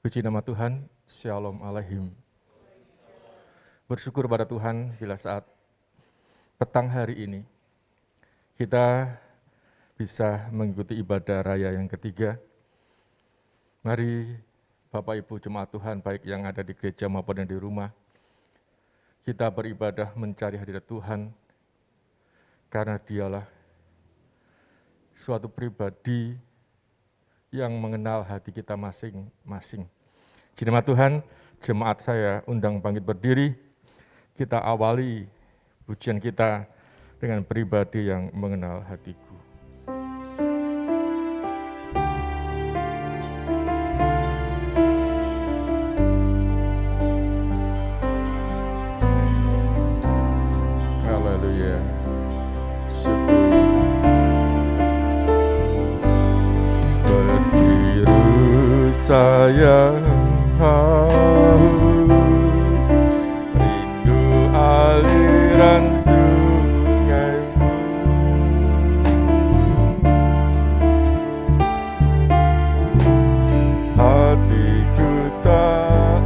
Puji nama Tuhan, Shalom Aleichem. Bersyukur pada Tuhan bila saat petang hari ini kita bisa mengikuti ibadah raya yang ketiga. Mari Bapak Ibu Jemaat Tuhan, baik yang ada di gereja maupun yang di rumah, kita beribadah mencari hadirat Tuhan, karena Dialah suatu pribadi yang mengenal hati kita masing-masing. Puji nama Tuhan, jemaat saya undang bangkit berdiri, kita awali pujian kita dengan pribadi yang mengenal hatiku. Haleluya. Saya haus, rindu aliran sungai-Mu. Hatiku tak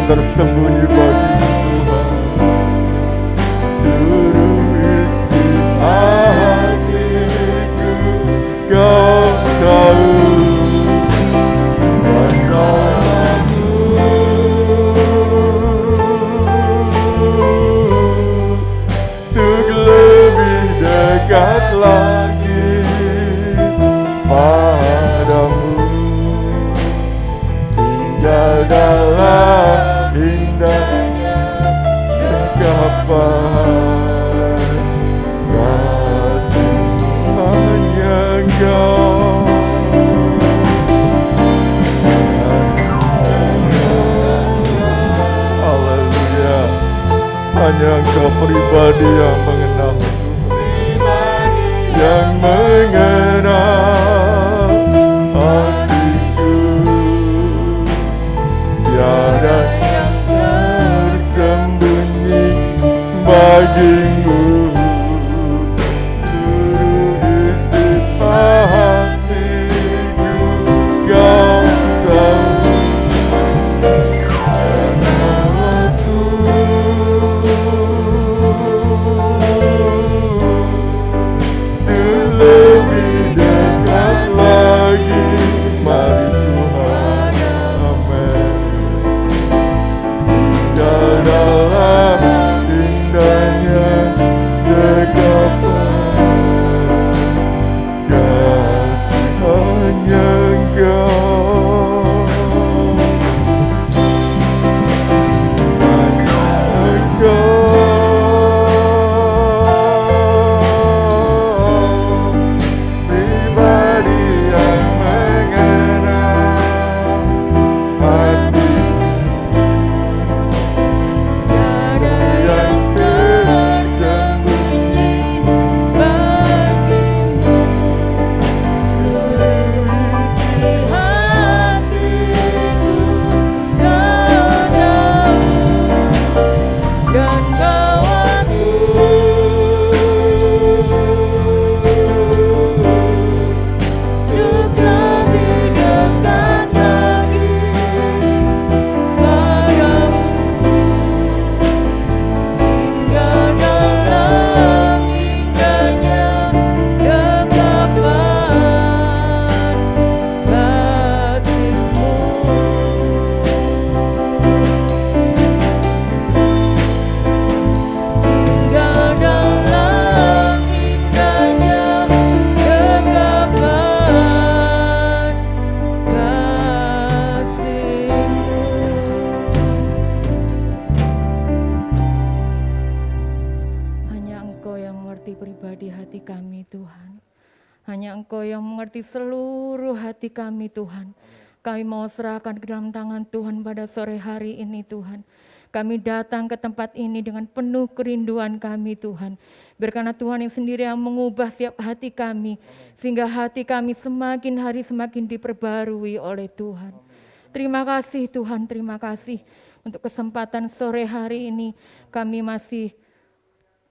tersembunyi bagi Tuhan. Seluruh isi hatiku Kau tahu, menolongku untuk lebih dekat lagi padamu, tinggal dalam indahnya dekapan. hanya Engkau pribadi yang mengenal, yang mengenal hatiku. Tiada yang tersembunyi bagimu, seluruh isi hatiku Kau tahu. Lebih dekat lagi, mari Tuhan, amin. Dalam indahnya dekapan, kasih hanya Engkau, hanya Engkau. Seluruh hati kami Tuhan, kami mau serahkan ke dalam tangan Tuhan pada sore hari ini Tuhan. Kami datang ke tempat ini dengan penuh kerinduan kami Tuhan. Berkana Tuhan yang sendiri yang mengubah setiap hati kami, sehingga hati kami semakin hari semakin diperbarui oleh Tuhan. Terima kasih Tuhan, terima kasih untuk kesempatan sore hari ini kami masih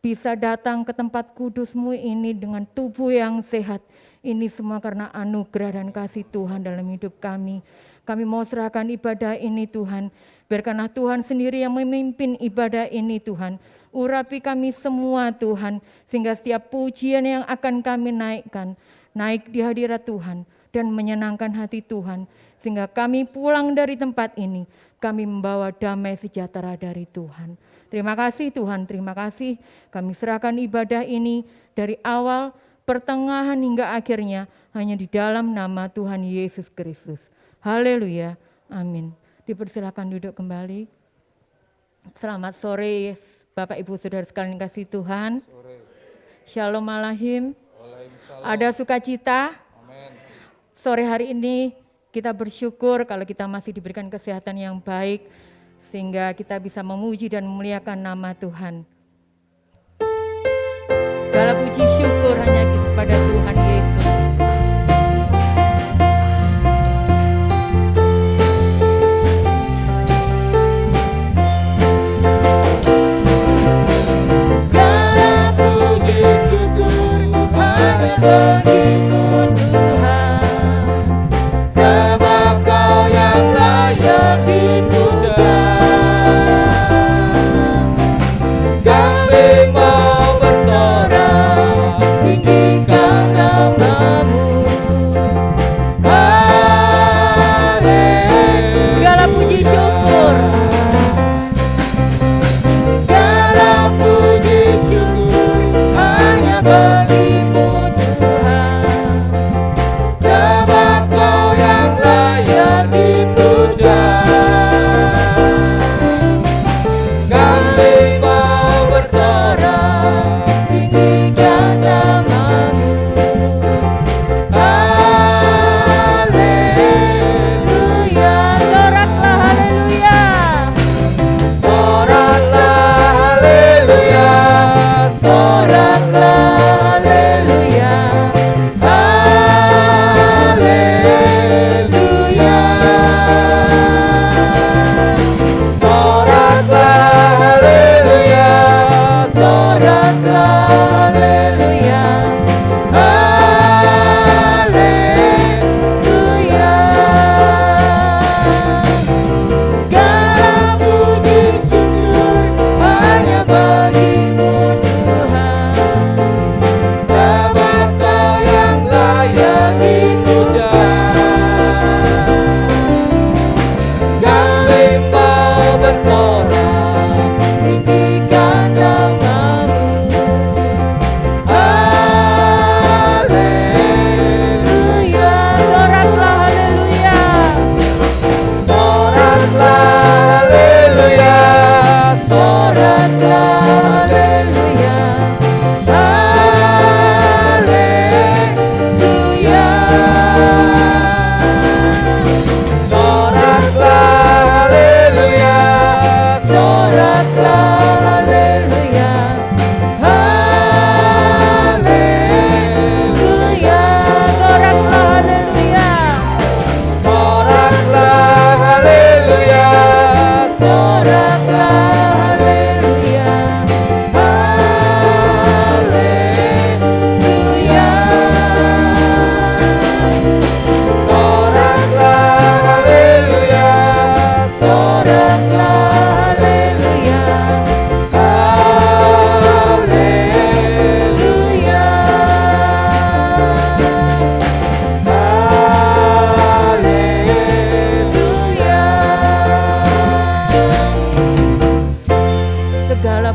bisa datang ke tempat kudus-Mu ini dengan tubuh yang sehat. Ini semua karena anugerah dan kasih Tuhan dalam hidup kami. Kami mau serahkan ibadah ini Tuhan. Biarkanlah Tuhan sendiri yang memimpin ibadah ini Tuhan. Urapi kami semua Tuhan. Sehingga setiap pujian yang akan kami naikkan, naik di hadirat Tuhan dan menyenangkan hati Tuhan. Sehingga kami pulang dari tempat ini, kami membawa damai sejahtera dari Tuhan. Terima kasih Tuhan, terima kasih. Kami serahkan ibadah ini dari awal, pertengahan hingga akhirnya hanya di dalam nama Tuhan Yesus Kristus. Haleluya, amin. Dipersilakan duduk kembali. Selamat sore Bapak Ibu Saudara sekalian kasih Tuhan. Shalom Alahim. Ada sukacita. Sore hari ini kita bersyukur kalau kita masih diberikan kesehatan yang baik, sehingga kita bisa memuji dan memuliakan nama Tuhan. Segala puji syukur hanya kepada Tuhan Yesus. Segala puji syukur hanya bagimu Tuhan, sebab Kau yang layak dipuja. Kami mau bersorak tinggikan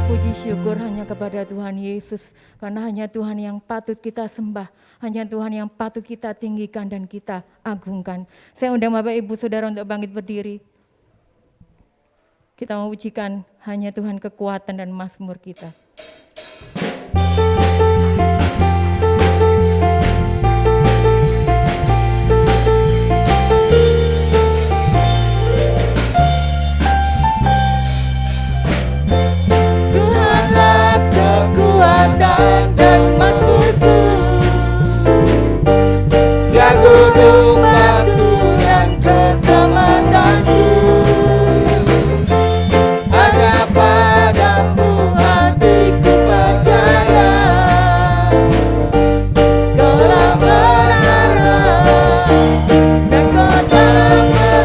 puji syukur hanya kepada Tuhan Yesus, karena hanya Tuhan yang patut kita sembah, hanya Tuhan yang patut kita tinggikan dan kita agungkan. Saya undang Bapak Ibu Saudara untuk bangkit berdiri. Kita mau ujikan hanya Tuhan kekuatan dan mazmur kita. Kekuatan dan mazmurku, ya gunung batu dan keselamatanku, hanya padamu hatiku percaya. Kaulah menara dan kota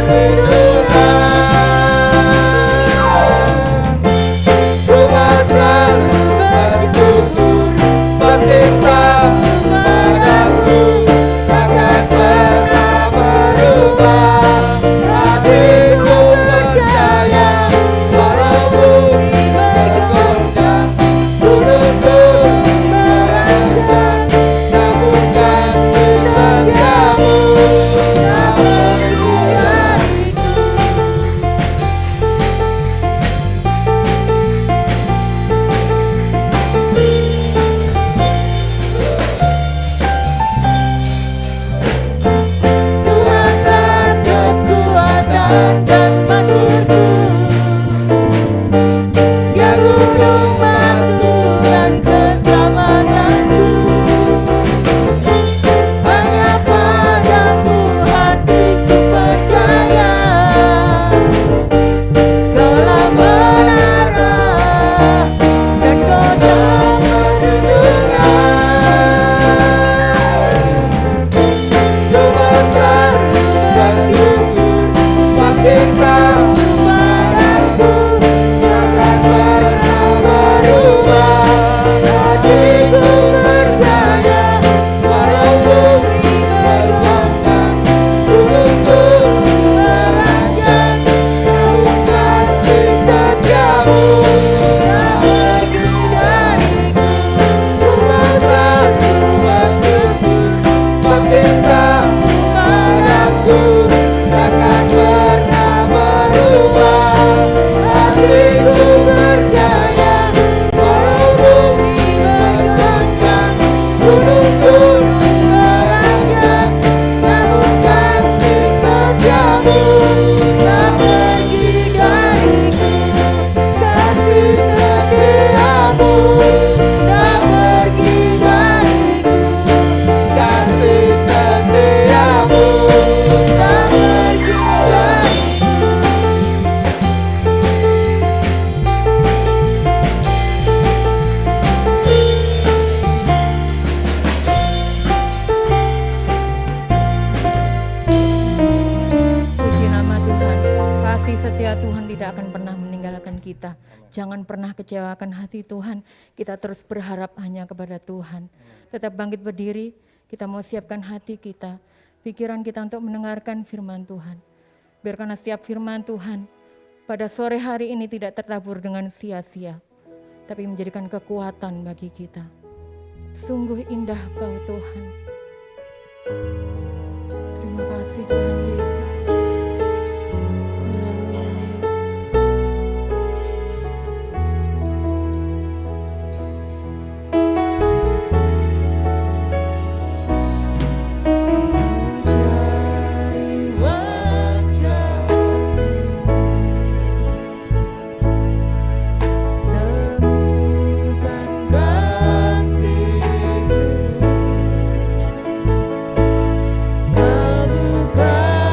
perlindungan. Rumah selalu bersyukur, bercinta padaku, takkan pernah berubah. Hatiku percaya, walau bumi bergoncang, gunungku meranjang, namun kasih setiamu tak pergi dariku. Tuhanlah kekuatan dan mazmurku, ya gunung batu dan keselamatanku, hanya padamu hatiku percaya. Kaulah menara dan kota perlindungan. Tuhan selalu bersyukur, bercinta padaku, takkan pernah berubah. Hatiku percaya, walau bumi bergoncang, gunungku meranjang, namun kasih setiamu tak pergi dariku. Tuhan selalu bersyukur, bercinta padaku, takkan pernah berubah. Hatiku percaya, walau bumi bergoncang, gunungku meranjang, namun kasih setiamu tak pergi dariku. Kasih setiamu tak pergi dariku. Kasih setiamu tak pergi dariku. Puji nama Tuhan, kasih setia Tuhan tidak akan pernah meninggalkan kita. Jangan pernah kecewakan hati Tuhan, kita terus berharap hanya kepada Tuhan. Tetap bangkit berdiri, kita mau siapkan hati kita, pikiran kita untuk mendengarkan firman Tuhan. Biarkanlah setiap firman Tuhan pada sore hari ini tidak tertabur dengan sia-sia, tapi menjadikan kekuatan bagi kita. Sungguh indah Kau Tuhan. Terima kasih Tuhan Yesus. Haleluya Yesus. Cari wajahmu, temukan kasih-Mu. Kau bukan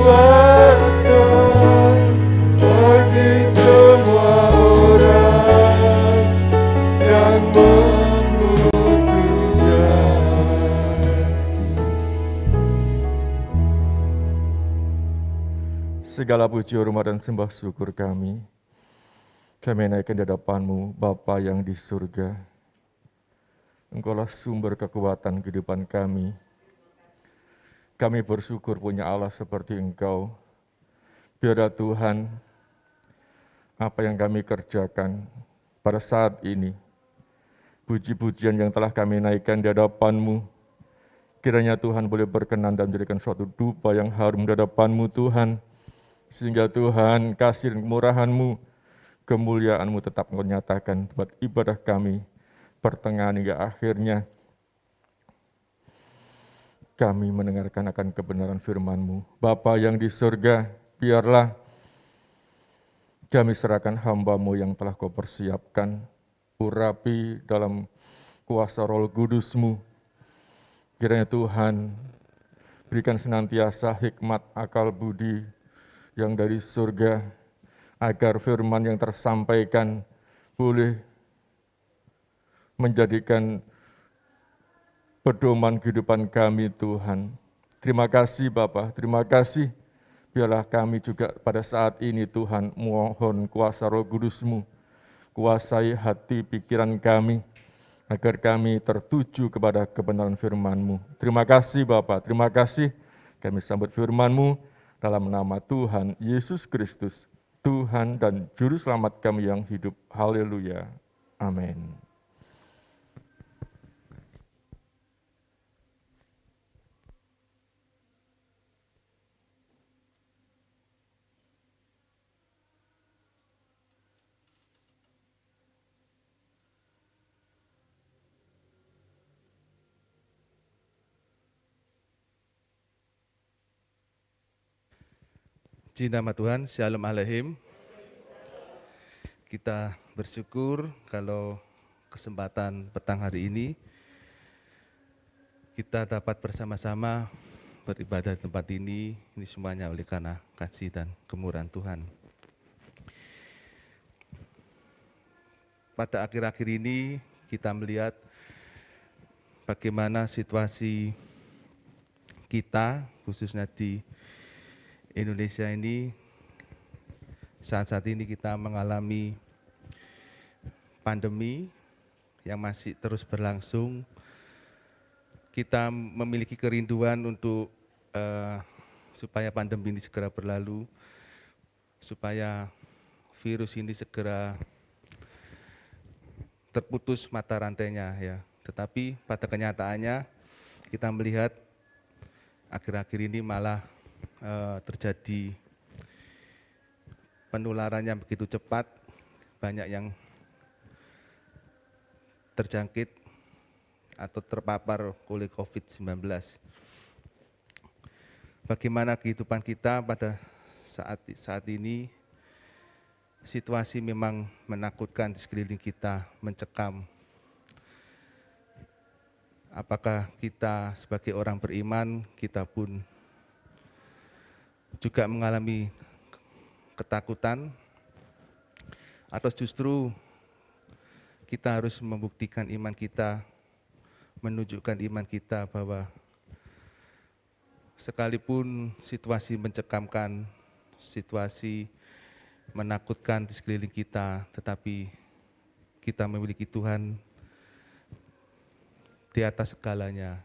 kuatkan bagi semua orang yang membutuhkan. Segala puji, hormat, dan sembah syukur kami naikkan di hadapan-Mu, Bapa yang di surga. Engkaulah sumber kekuatan kehidupan kami. Kami bersyukur punya Allah seperti Engkau. Biarlah Tuhan, apa yang kami kerjakan pada saat ini, puji-pujian yang telah kami naikkan di hadapan-Mu, kiranya Tuhan boleh berkenan dan menjadikan suatu dupa yang harum di hadapan-Mu Tuhan, sehingga Tuhan kasih dan kemurahan-Mu, kemuliaan-Mu tetap Engkau nyatakan buat ibadah kami, pertengahan hingga akhirnya kami mendengarkan akan kebenaran firman-Mu. Bapa yang di surga, biarlah kami serahkan hamba-Mu yang telah Kau persiapkan, urapi dalam kuasa Roh Kudus-Mu. Kiranya Tuhan berikan senantiasa hikmat, akal budi yang dari surga, agar firman yang tersampaikan boleh menjadikan pedoman kehidupan kami Tuhan. Terima kasih Bapa, terima kasih. Biarlah kami juga pada saat ini Tuhan mohon kuasa Roh Kudus-Mu, kuasai hati pikiran kami, agar kami tertuju kepada kebenaran firman-Mu. Terima kasih Bapa, terima kasih. Kami sambut firman-Mu dalam nama Tuhan Yesus Kristus, Tuhan dan Juru Selamat kami yang hidup. Haleluya. Amin. Di nama Tuhan, Shalom Aleichem. Kita bersyukur kalau kesempatan petang hari ini kita dapat bersama-sama beribadah di tempat ini semuanya oleh karena kasih dan kemurahan Tuhan. Pada akhir-akhir ini kita melihat bagaimana situasi kita, khususnya di Indonesia ini, saat ini kita mengalami pandemi yang masih terus berlangsung. Kita memiliki kerinduan untuk supaya pandemi ini segera berlalu, supaya virus ini segera terputus mata rantainya ya. Tetapi pada kenyataannya kita melihat akhir-akhir ini malah terjadi penularan yang begitu cepat, banyak yang terjangkit atau terpapar oleh COVID-19. Bagaimana kehidupan kita pada saat ini? Situasi memang menakutkan di sekeliling kita, mencekam. Apakah kita sebagai orang beriman, kita pun juga mengalami ketakutan, atau justru kita harus membuktikan iman kita, menunjukkan iman kita bahwa sekalipun situasi mencekamkan, situasi menakutkan di sekeliling kita, tetapi kita memiliki Tuhan di atas segalanya.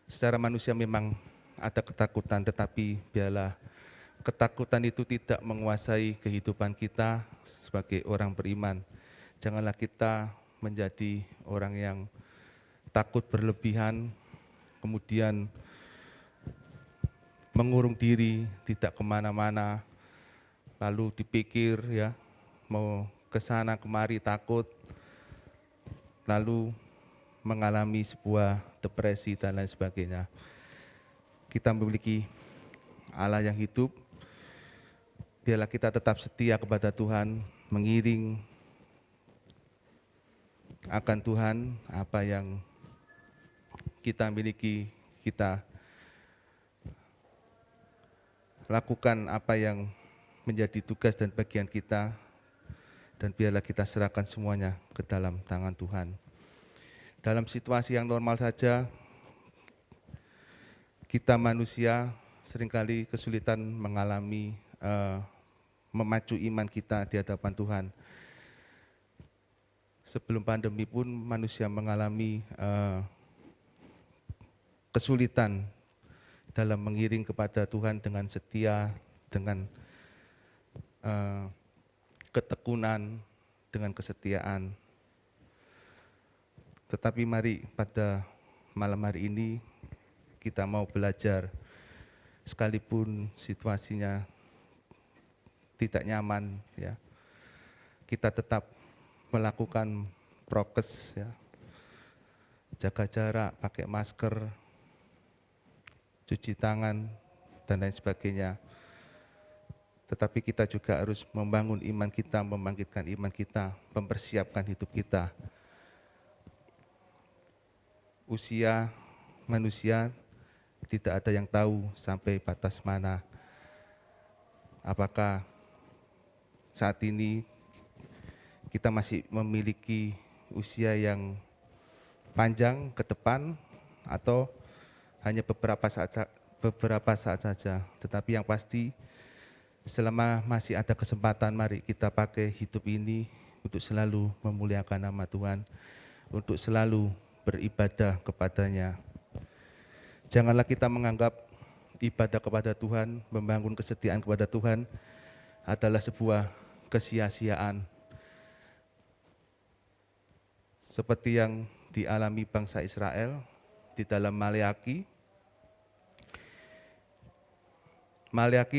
Secara manusia memang ada ketakutan, tetapi biarlah ketakutan itu tidak menguasai kehidupan kita sebagai orang beriman. Janganlah kita menjadi orang yang takut berlebihan, kemudian mengurung diri, tidak kemana-mana, lalu dipikir ya mau ke sana kemari takut, lalu mengalami sebuah depresi dan lain sebagainya. Kita memiliki Allah yang hidup, biarlah kita tetap setia kepada Tuhan, mengiring akan Tuhan, apa yang kita miliki, kita lakukan apa yang menjadi tugas dan bagian kita, dan biarlah kita serahkan semuanya ke dalam tangan Tuhan. Dalam situasi yang normal saja, kita manusia seringkali kesulitan mengalami memacu iman kita di hadapan Tuhan. Sebelum pandemi pun manusia mengalami kesulitan dalam mengiring kepada Tuhan dengan setia, dengan ketekunan, dengan kesetiaan. Tetapi mari pada malam hari ini kita mau belajar, sekalipun situasinya tidak nyaman, ya, kita tetap melakukan prokes, ya, jaga jarak, pakai masker, cuci tangan, dan lain sebagainya. Tetapi kita juga harus membangun iman kita, membangkitkan iman kita, mempersiapkan hidup kita. Usia manusia tidak ada yang tahu sampai batas mana. Apakah saat ini kita masih memiliki usia yang panjang ke depan, atau hanya beberapa saat saja. Tetapi yang pasti, selama masih ada kesempatan, mari kita pakai hidup ini untuk selalu memuliakan nama Tuhan, untuk selalu beribadah kepadanya. Janganlah kita menganggap ibadah kepada Tuhan, membangun kesetiaan kepada Tuhan adalah sebuah kesia-siaan. Seperti yang dialami bangsa Israel di dalam Maleakhi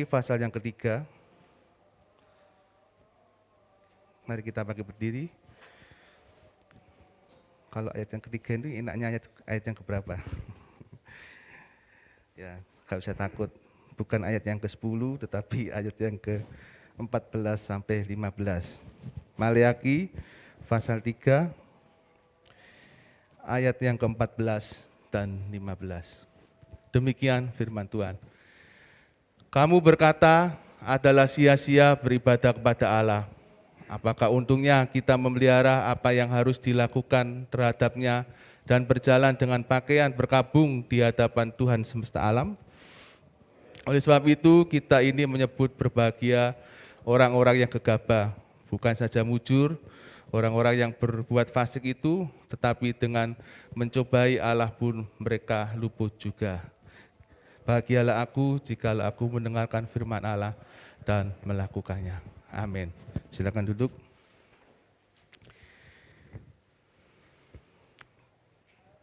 pasal yang ketiga. Mari kita pakai berdiri. Kalau ayat yang ketiga ini enaknya ayat yang keberapa? Ya, gak usah takut. Bukan ayat yang ke-10, tetapi ayat yang ke-14 sampai 15. Maleakhi pasal 3, ayat yang ke-14 dan 15. Demikian firman Tuhan. Kamu berkata, adalah sia-sia beribadah kepada Allah. Apakah untungnya kita memelihara apa yang harus dilakukan terhadapnya dan berjalan dengan pakaian berkabung di hadapan Tuhan semesta alam? Oleh sebab itu, kita ini menyebut berbahagia orang-orang yang gegabah, bukan saja mujur, orang-orang yang berbuat fasik itu, tetapi dengan mencobai Allah pun mereka luput juga. Bahagialah aku jikalau aku mendengarkan firman Allah dan melakukannya. Amin. Silakan duduk.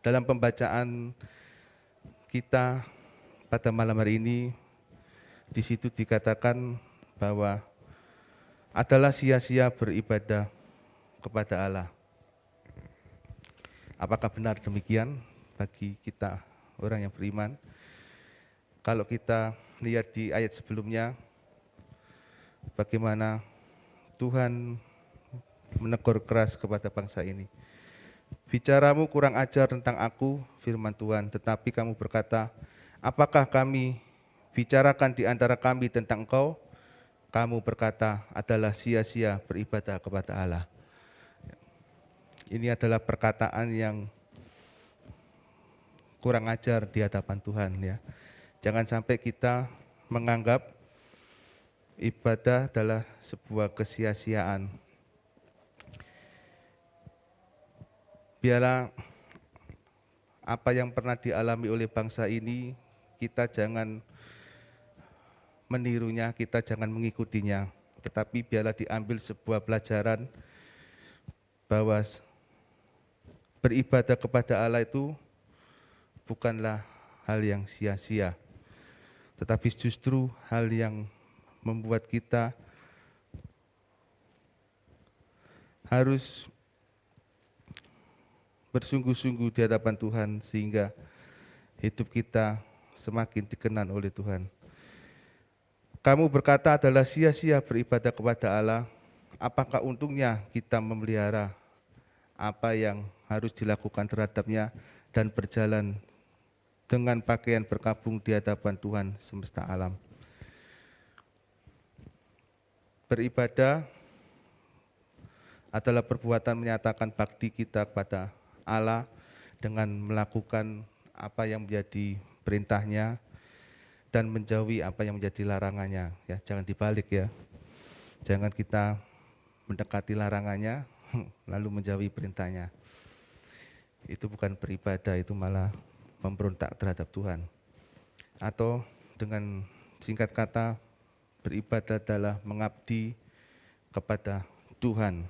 Dalam pembacaan kita pada malam hari ini, di situ dikatakan bahwa adalah sia-sia beribadah kepada Allah. Apakah benar demikian bagi kita orang yang beriman? Kalau kita lihat di ayat sebelumnya, bagaimana Tuhan menegur keras kepada bangsa ini. Bicaramu kurang ajar tentang aku, firman Tuhan, tetapi kamu berkata, apakah kami bicarakan di antara kami tentang engkau? Kamu berkata adalah sia-sia beribadah kepada Allah. Ini adalah perkataan yang kurang ajar di hadapan Tuhan, ya. Jangan sampai kita menganggap ibadah adalah sebuah kesia-siaan. Biarlah apa yang pernah dialami oleh bangsa ini, kita jangan menirunya, kita jangan mengikutinya. Tetapi biarlah diambil sebuah pelajaran bahwa beribadah kepada Allah itu bukanlah hal yang sia-sia, tetapi justru hal yang membuat kita harus bersungguh-sungguh di hadapan Tuhan, sehingga hidup kita semakin dikenan oleh Tuhan. Kamu berkata adalah sia-sia beribadah kepada Allah. Apakah untungnya kita memelihara apa yang harus dilakukan terhadapnya dan berjalan dengan pakaian berkabung di hadapan Tuhan semesta alam? beribadah adalah perbuatan menyatakan bakti kita kepada Allah dengan melakukan apa yang menjadi perintahnya dan menjauhi apa yang menjadi larangannya. Ya, jangan dibalik ya. Jangan kita mendekati larangannya lalu menjauhi perintahnya. Itu bukan beribadah, itu malah memberontak terhadap Tuhan. Atau dengan singkat kata, beribadah adalah mengabdi kepada Tuhan.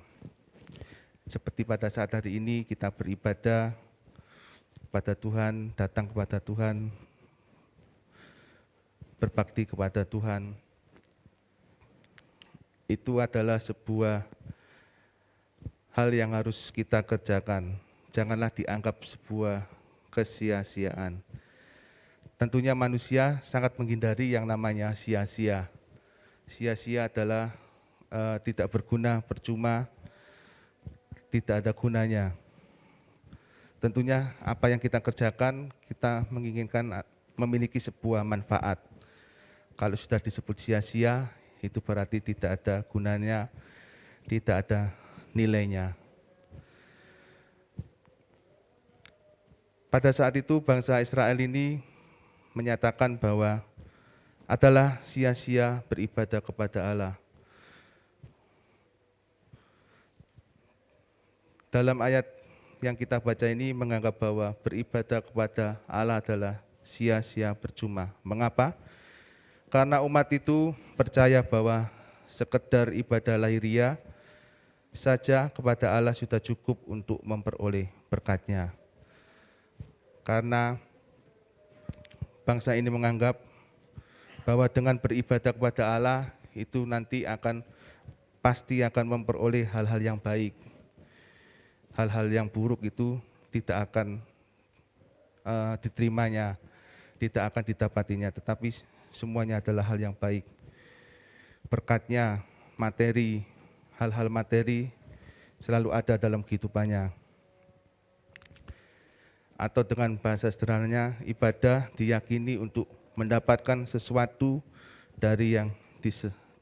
Seperti pada saat hari ini kita beribadah kepada Tuhan, datang kepada Tuhan, berbakti kepada Tuhan. Itu adalah sebuah hal yang harus kita kerjakan. Janganlah dianggap sebuah kesia-siaan. Tentunya manusia sangat menghindari yang namanya sia-sia. Sia-sia adalah tidak berguna, percuma, tidak ada gunanya. Tentunya apa yang kita kerjakan, kita menginginkan memiliki sebuah manfaat. Kalau sudah disebut sia-sia, itu berarti tidak ada gunanya, tidak ada nilainya. Pada saat itu bangsa Israel ini menyatakan bahwa adalah sia-sia beribadah kepada Allah. Dalam ayat yang kita baca ini menganggap bahwa beribadah kepada Allah adalah sia-sia percuma. Mengapa? Karena umat itu percaya bahwa sekedar ibadah lahiriah saja kepada Allah sudah cukup untuk memperoleh berkat-Nya. Karena bangsa ini menganggap bahwa dengan beribadah kepada Allah itu nanti pasti akan memperoleh hal-hal yang baik. Hal-hal yang buruk itu tidak akan diterimanya, tidak akan didapatinya, tetapi semuanya adalah hal yang baik. Berkat-Nya, materi, hal-hal materi selalu ada dalam kehidupannya. Atau dengan bahasa sederhananya, ibadah diyakini untuk mendapatkan sesuatu dari yang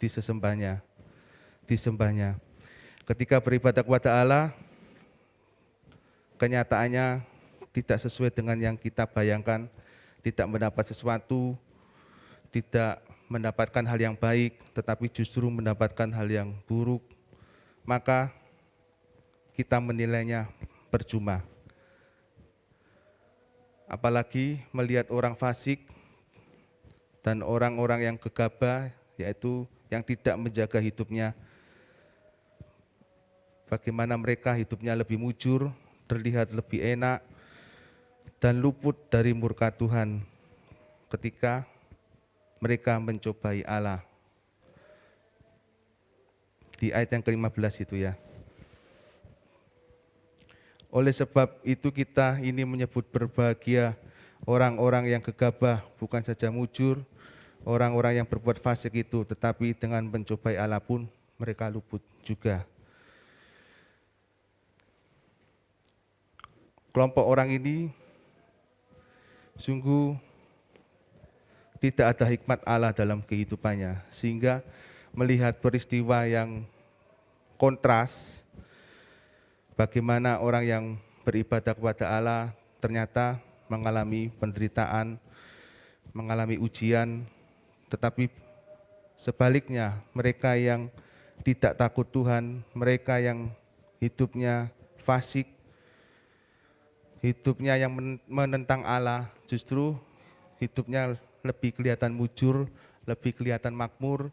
disembahnya. Ketika beribadah kepada Allah, kenyataannya tidak sesuai dengan yang kita bayangkan, tidak mendapat sesuatu, tidak mendapatkan hal yang baik, tetapi justru mendapatkan hal yang buruk, maka kita menilainya percuma. Apalagi melihat orang fasik dan orang-orang yang gegabah, yaitu yang tidak menjaga hidupnya. Bagaimana mereka hidupnya lebih mujur, terlihat lebih enak, dan luput dari murka Tuhan ketika mereka mencobai Allah. Di ayat yang ke-15 itu ya. Oleh sebab itu kita ini menyebut berbahagia orang-orang yang gegabah, bukan saja mujur, orang-orang yang berbuat fasik itu, tetapi dengan mencobai Allah pun mereka luput juga. Kelompok orang ini sungguh tidak ada hikmat Allah dalam kehidupannya, sehingga melihat peristiwa yang kontras, bagaimana orang yang beribadah kepada Allah ternyata mengalami penderitaan, mengalami ujian, tetapi sebaliknya mereka yang tidak takut Tuhan, mereka yang hidupnya fasik, hidupnya yang menentang Allah, justru hidupnya lebih kelihatan mujur, lebih kelihatan makmur,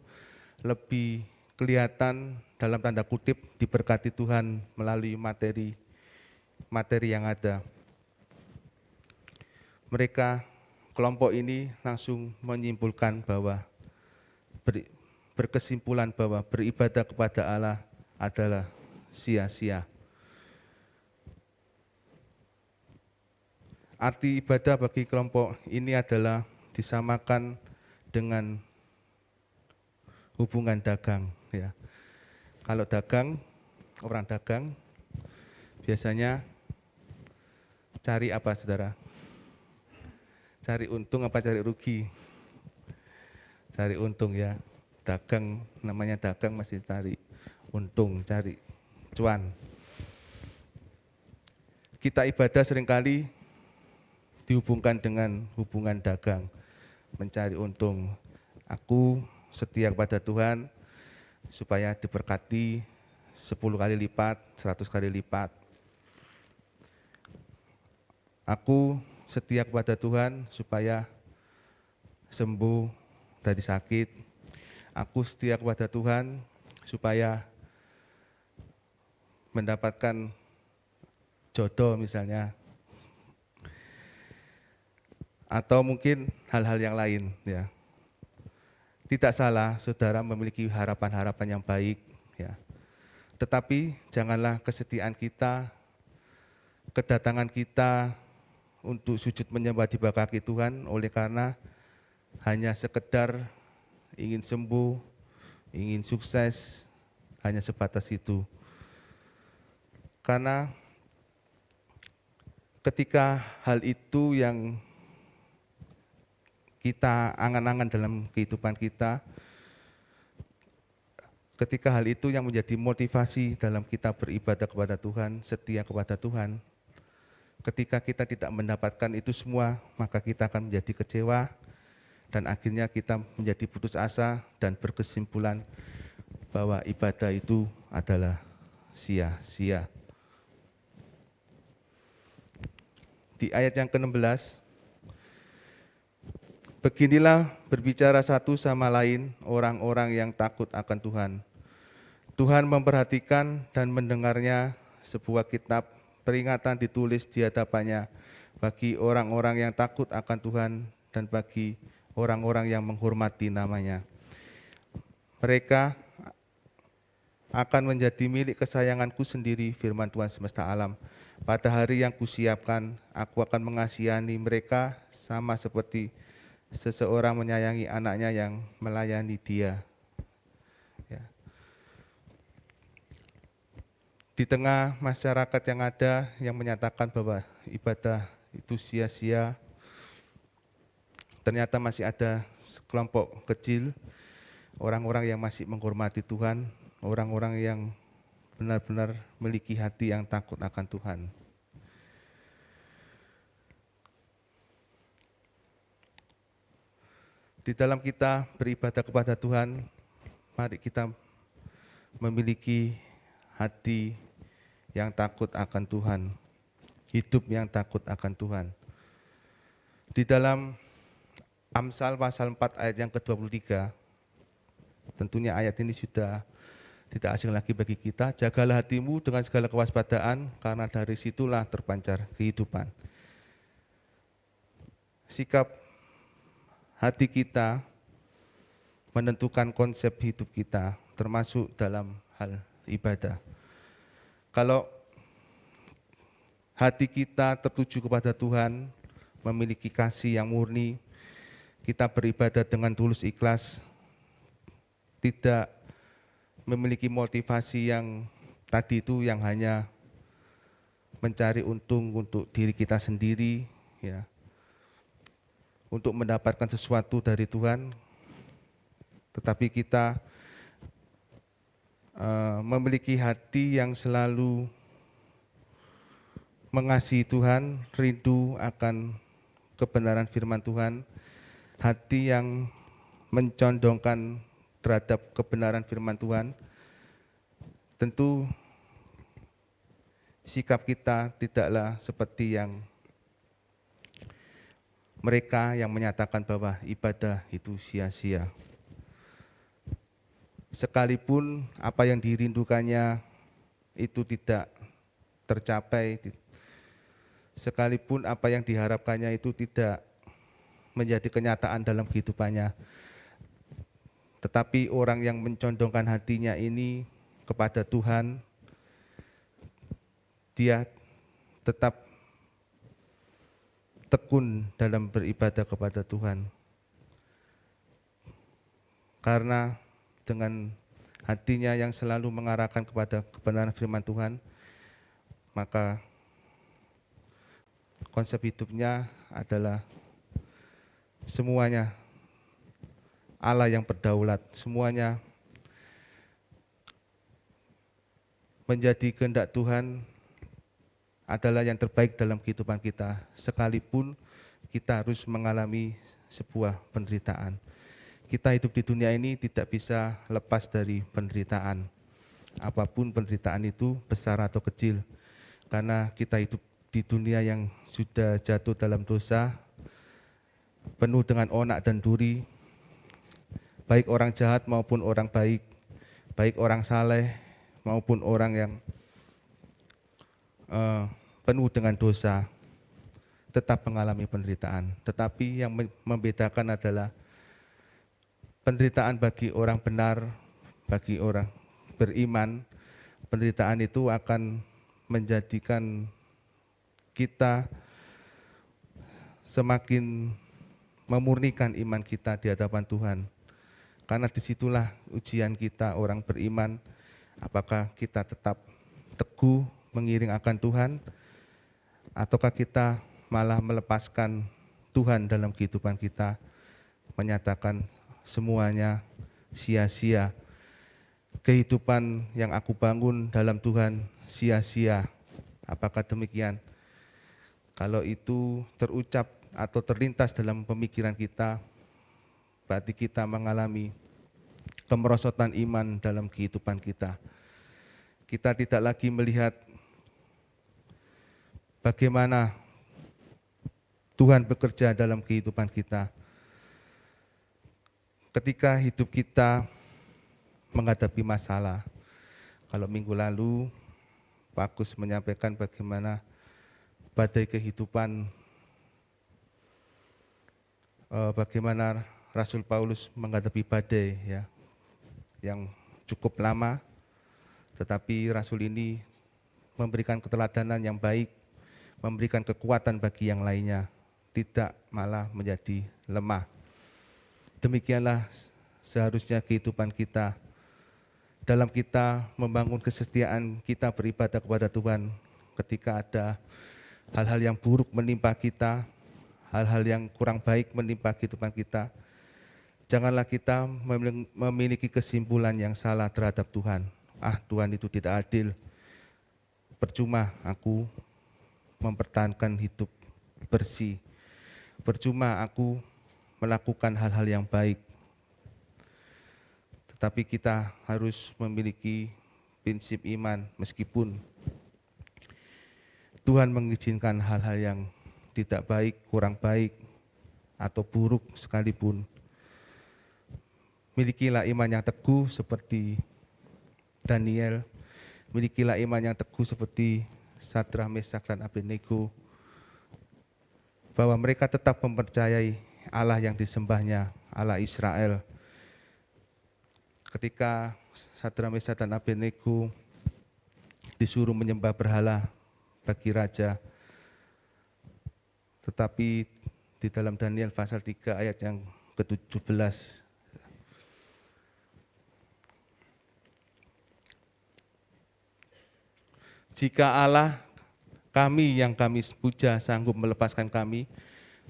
lebih kelihatan dalam tanda kutip diberkati Tuhan melalui materi yang ada. Mereka, kelompok ini langsung menyimpulkan bahwa berkesimpulan bahwa beribadah kepada Allah adalah sia-sia. Arti ibadah bagi kelompok ini adalah disamakan dengan hubungan dagang. Ya. Kalau dagang, orang dagang biasanya cari apa, saudara? Cari untung apa cari rugi? Cari untung ya. dagang, namanya dagang masih cari untung, cari cuan. Kita ibadah seringkali dihubungkan dengan hubungan dagang, mencari untung. Aku setia kepada Tuhan supaya diberkati 10 kali lipat, 100 kali lipat. Aku setia kepada Tuhan supaya sembuh dari sakit. Aku setia kepada Tuhan supaya mendapatkan jodoh misalnya. Atau mungkin hal-hal yang lain ya. Tidak salah saudara memiliki harapan-harapan yang baik ya. Tetapi janganlah kesetiaan kita, kedatangan kita untuk sujud menyembah di bawah kaki Tuhan oleh karena hanya sekedar ingin sembuh, ingin sukses, hanya sebatas itu. Karena ketika hal itu yang kita angan-angan dalam kehidupan kita, ketika hal itu yang menjadi motivasi dalam kita beribadah kepada Tuhan, setia kepada Tuhan, ketika kita tidak mendapatkan itu semua, maka kita akan menjadi kecewa, dan akhirnya kita menjadi putus asa dan berkesimpulan bahwa ibadah itu adalah sia-sia. Di ayat yang ke-16, beginilah berbicara satu sama lain orang-orang yang takut akan Tuhan. Tuhan memperhatikan dan mendengarnya sebuah kitab peringatan ditulis di hadapannya bagi orang-orang yang takut akan Tuhan dan bagi orang-orang yang menghormati namanya. Mereka akan menjadi milik kesayanganku sendiri, firman Tuhan semesta alam. Pada hari yang kusiapkan, aku akan mengasihani mereka sama seperti seseorang menyayangi anaknya yang melayani dia. Ya. Di tengah masyarakat yang ada yang menyatakan bahwa ibadah itu sia-sia, ternyata masih ada sekelompok kecil orang-orang yang masih menghormati Tuhan, orang-orang yang benar-benar memiliki hati yang takut akan Tuhan. Di dalam kita beribadah kepada Tuhan, mari kita memiliki hati yang takut akan Tuhan, hidup yang takut akan Tuhan. Di dalam Amsal pasal 4 ayat yang ke-23, tentunya ayat ini sudah tidak asing lagi bagi kita. Jagalah hatimu dengan segala kewaspadaan, karena dari situlah terpancar kehidupan. Sikap hati kita menentukan konsep hidup kita, termasuk dalam hal ibadah. Kalau hati kita tertuju kepada Tuhan, memiliki kasih yang murni, kita beribadah dengan tulus ikhlas, tidak memiliki motivasi yang tadi itu yang hanya mencari untung untuk diri kita sendiri, ya, untuk mendapatkan sesuatu dari Tuhan, tetapi kita memiliki hati yang selalu mengasihi Tuhan, rindu akan kebenaran firman Tuhan, hati yang mencondongkan terhadap kebenaran firman Tuhan. Tentu sikap kita tidaklah seperti yang mereka yang menyatakan bahwa ibadah itu sia-sia. Sekalipun apa yang dirindukannya itu tidak tercapai, sekalipun apa yang diharapkannya itu tidak menjadi kenyataan dalam kehidupannya, tetapi orang yang mencondongkan hatinya ini kepada Tuhan, dia tetap tekun dalam beribadah kepada Tuhan. Karena dengan hatinya yang selalu mengarahkan kepada kebenaran firman Tuhan, maka konsep hidupnya adalah semuanya Allah yang berdaulat. Semuanya menjadi kehendak Tuhan adalah yang terbaik dalam kehidupan kita, sekalipun kita harus mengalami sebuah penderitaan. Kita hidup di dunia ini tidak bisa lepas dari penderitaan. Apapun penderitaan itu, besar atau kecil. Karena kita hidup di dunia yang sudah jatuh dalam dosa, penuh dengan onak dan duri, baik orang jahat maupun orang baik, baik orang saleh maupun orang yang penuh dengan dosa, tetap mengalami penderitaan. Tetapi yang membedakan adalah penderitaan bagi orang benar, bagi orang beriman, penderitaan itu akan menjadikan kita semakin memurnikan iman kita di hadapan Tuhan. Karena disitulah ujian kita orang beriman, apakah kita tetap teguh mengiring akan Tuhan, ataukah kita malah melepaskan Tuhan dalam kehidupan kita, menyatakan semuanya sia-sia. Kehidupan yang aku bangun dalam Tuhan sia-sia. Apakah demikian? Kalau itu terucap atau terlintas dalam pemikiran kita, berarti kita mengalami kemerosotan iman dalam kehidupan kita. Kita tidak lagi melihat bagaimana Tuhan bekerja dalam kehidupan kita. Ketika hidup kita menghadapi masalah, kalau minggu lalu Pak Agus menyampaikan bagaimana badai kehidupan, bagaimana Rasul Paulus menghadapi badai ya, yang cukup lama, tetapi Rasul ini memberikan keteladanan yang baik, memberikan kekuatan bagi yang lainnya, tidak malah menjadi lemah. Demikianlah seharusnya kehidupan kita, dalam kita membangun kesetiaan kita beribadah kepada Tuhan. Ketika ada hal-hal yang buruk menimpa kita, hal-hal yang kurang baik menimpa kehidupan kita, janganlah kita memiliki kesimpulan yang salah terhadap Tuhan. Tuhan itu tidak adil, percuma aku mempertahankan hidup bersih, percuma aku melakukan hal-hal yang baik. Tetapi kita harus memiliki prinsip iman, meskipun Tuhan mengizinkan hal-hal yang tidak baik, kurang baik, atau buruk sekalipun. Milikilah iman yang teguh seperti Daniel, milikilah iman yang teguh seperti Sadrah, Mesak, dan Abednego, bahwa mereka tetap mempercayai Allah yang disembahnya, Allah Israel. Ketika Sadrah, Mesak, dan Abednego disuruh menyembah berhala bagi raja, tetapi di dalam Daniel pasal 3 ayat yang ke-17, jika Allah kami yang kami puja sanggup melepaskan kami,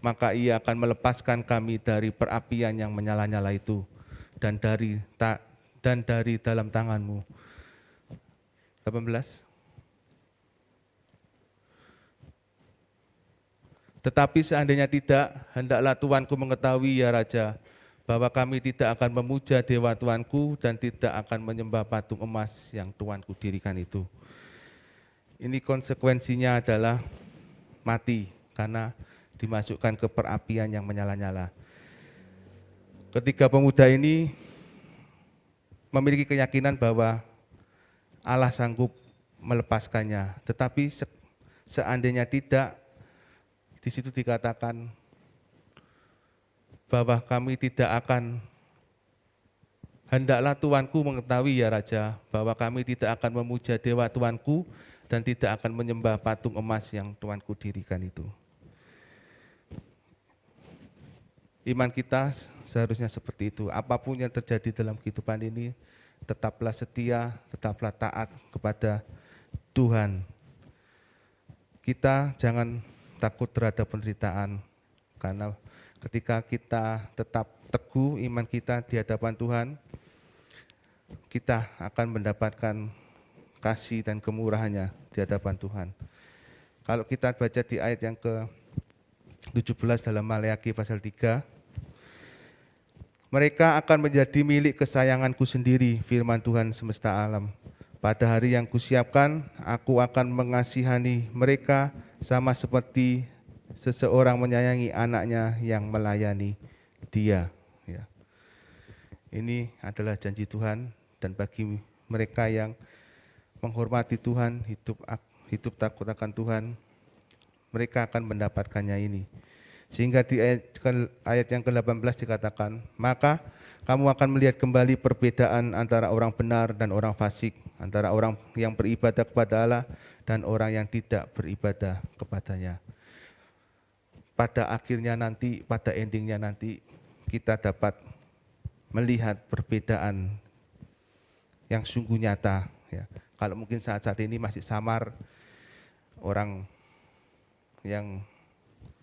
maka Ia akan melepaskan kami dari perapian yang menyala-nyala itu dan dari dalam tangan-Mu. 18. Tetapi seandainya tidak, hendaklah Tuanku mengetahui ya Raja, bahwa kami tidak akan memuja dewa Tuanku dan tidak akan menyembah patung emas yang Tuanku dirikan itu. Ini konsekuensinya adalah mati karena dimasukkan ke perapian yang menyala-nyala. Ketiga pemuda ini memiliki keyakinan bahwa Allah sanggup melepaskannya, tetapi seandainya tidak, di situ dikatakan bahwa kami tidak akan, hendaklah Tuanku mengetahui ya Raja, bahwa kami tidak akan memuja dewa Tuanku dan tidak akan menyembah patung emas yang Tuanku dirikan itu. Iman kita seharusnya seperti itu. Apapun yang terjadi dalam kehidupan ini, tetaplah setia, tetaplah taat kepada Tuhan. Kita jangan takut terhadap penderitaan, karena ketika kita tetap teguh iman kita di hadapan Tuhan, kita akan mendapatkan kasih dan kemurahannya di hadapan Tuhan. Kalau kita baca di ayat yang ke-17 dalam Maleakhi pasal 3, mereka akan menjadi milik kesayanganku sendiri, firman Tuhan semesta alam. Pada hari yang kusiapkan, aku akan mengasihani mereka sama seperti seseorang menyayangi anaknya yang melayani dia. Ya. Ini adalah janji Tuhan, dan bagi mereka yang menghormati Tuhan, hidup takut akan Tuhan, mereka akan mendapatkannya ini. Sehingga di ayat yang ke-18 dikatakan, maka kamu akan melihat kembali perbedaan antara orang benar dan orang fasik, antara orang yang beribadah kepada Allah dan orang yang tidak beribadah kepadanya. Pada akhirnya nanti, pada endingnya nanti, kita dapat melihat perbedaan yang sungguh nyata. Ya. Kalau mungkin saat-saat ini masih samar, orang yang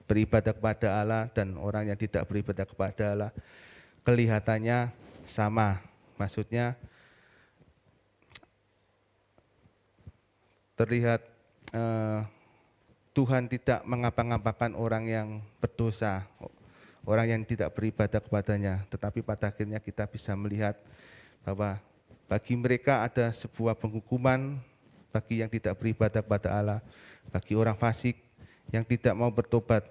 beribadah kepada Allah dan orang yang tidak beribadah kepada Allah kelihatannya sama. Maksudnya terlihat Tuhan tidak mengapa-ngapakan orang yang berdosa, orang yang tidak beribadah kepadanya. Tetapi pada akhirnya kita bisa melihat bahwa bagi mereka ada sebuah penghukuman, bagi yang tidak beribadah kepada Allah, bagi orang fasik yang tidak mau bertobat,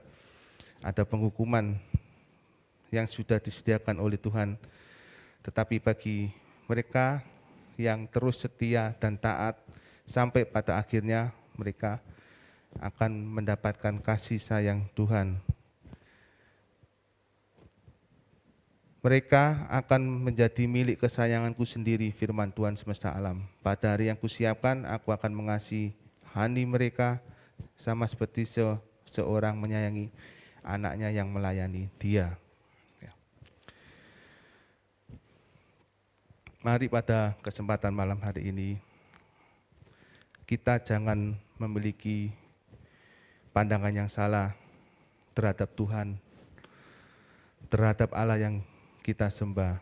ada penghukuman yang sudah disediakan oleh Tuhan. Tetapi bagi mereka yang terus setia dan taat, sampai pada akhirnya mereka akan mendapatkan kasih sayang Tuhan. Mereka akan menjadi milik kesayanganku sendiri, firman Tuhan semesta alam. Pada hari yang kusiapkan, aku akan mengasihani mereka sama seperti seorang menyayangi anaknya yang melayani dia. Ya. Mari pada kesempatan malam hari ini, kita jangan memiliki pandangan yang salah terhadap Tuhan, terhadap Allah yang kita sembah.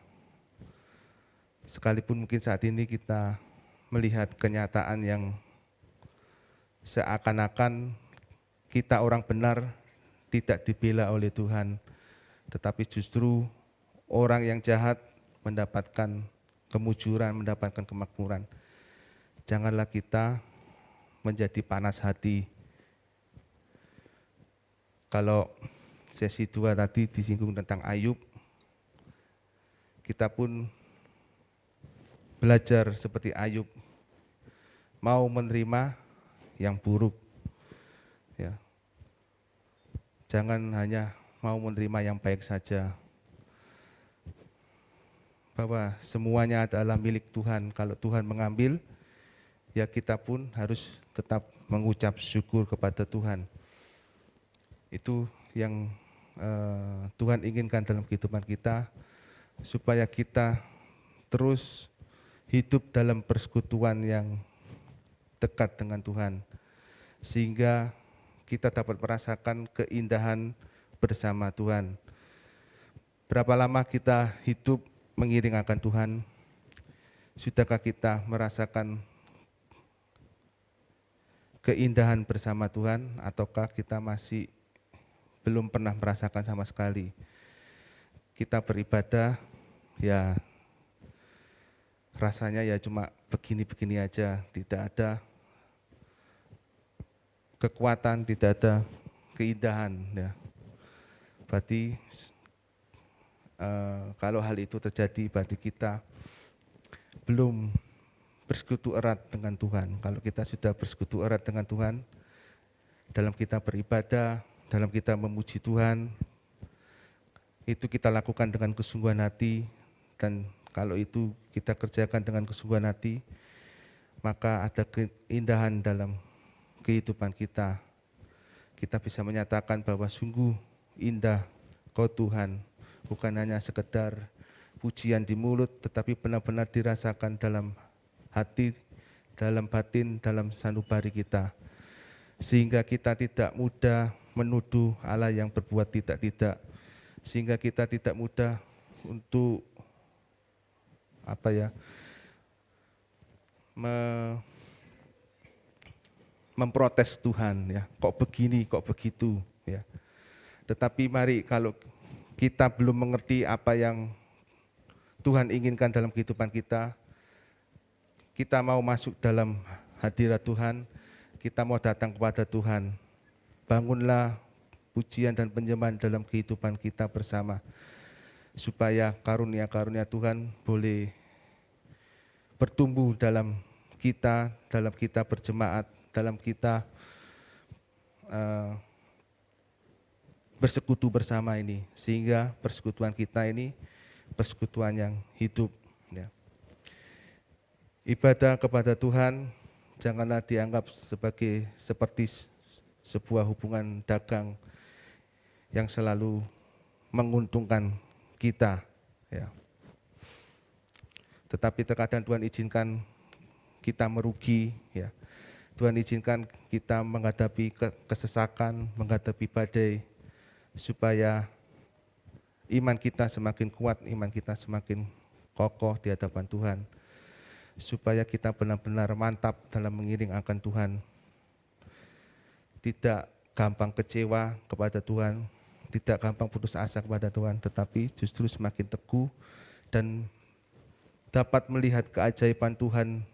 Sekalipun mungkin saat ini kita melihat kenyataan yang seakan-akan kita orang benar tidak dibela oleh Tuhan, tetapi justru orang yang jahat mendapatkan kemujuran, mendapatkan kemakmuran. Janganlah kita menjadi panas hati. Kalau sesi 2 tadi disinggung tentang Ayub, kita pun belajar seperti Ayub, mau menerima yang buruk. Ya. Jangan hanya mau menerima yang baik saja. Bahwa semuanya adalah milik Tuhan. Kalau Tuhan mengambil, ya kita pun harus tetap mengucap syukur kepada Tuhan. Itu yang Tuhan inginkan dalam kehidupan kita, supaya kita terus hidup dalam persekutuan yang dekat dengan Tuhan, sehingga kita dapat merasakan keindahan bersama Tuhan. Berapa lama kita hidup mengiring akan Tuhan? Sudahkah kita merasakan keindahan bersama Tuhan, ataukah kita masih belum pernah merasakan sama sekali? Kita beribadah, ya rasanya ya cuma begini-begini aja, tidak ada kekuatan, tidak ada keindahan. Ya. Berarti kalau hal itu terjadi, berarti kita belum bersekutu erat dengan Tuhan. Kalau kita sudah bersekutu erat dengan Tuhan, dalam kita beribadah, dalam kita memuji Tuhan, itu kita lakukan dengan kesungguhan hati, dan kalau itu kita kerjakan dengan kesungguhan hati, maka ada keindahan dalam kehidupan kita. Kita bisa menyatakan bahwa sungguh indah Kau Tuhan, bukan hanya sekedar pujian di mulut, tetapi benar-benar dirasakan dalam hati, dalam batin, dalam sanubari kita. Sehingga kita tidak mudah menuduh Allah yang berbuat tidak-tidak, sehingga kita tidak mudah untuk memprotes Tuhan, ya, kok begini, kok begitu, ya. Tetapi mari kalau kita belum mengerti apa yang Tuhan inginkan dalam kehidupan kita mau masuk dalam hadirat Tuhan, kita mau datang kepada Tuhan, bangunlah pujian dan penyembahan dalam kehidupan kita bersama, supaya karunia-karunia Tuhan boleh bertumbuh dalam kita berjemaat, dalam kita bersekutu bersama ini, sehingga persekutuan kita ini persekutuan yang hidup, ya. Ibadah kepada Tuhan janganlah dianggap seperti sebuah hubungan dagang yang selalu menguntungkan kita, ya. Tetapi terkadang Tuhan izinkan kita merugi, ya. Tuhan izinkan kita menghadapi kesesakan, menghadapi badai, supaya iman kita semakin kuat, iman kita semakin kokoh di hadapan Tuhan, supaya kita benar-benar mantap dalam mengiring akan Tuhan, tidak gampang kecewa kepada Tuhan, tidak gampang putus asa kepada Tuhan, tetapi justru semakin teguh dan dapat melihat keajaiban Tuhan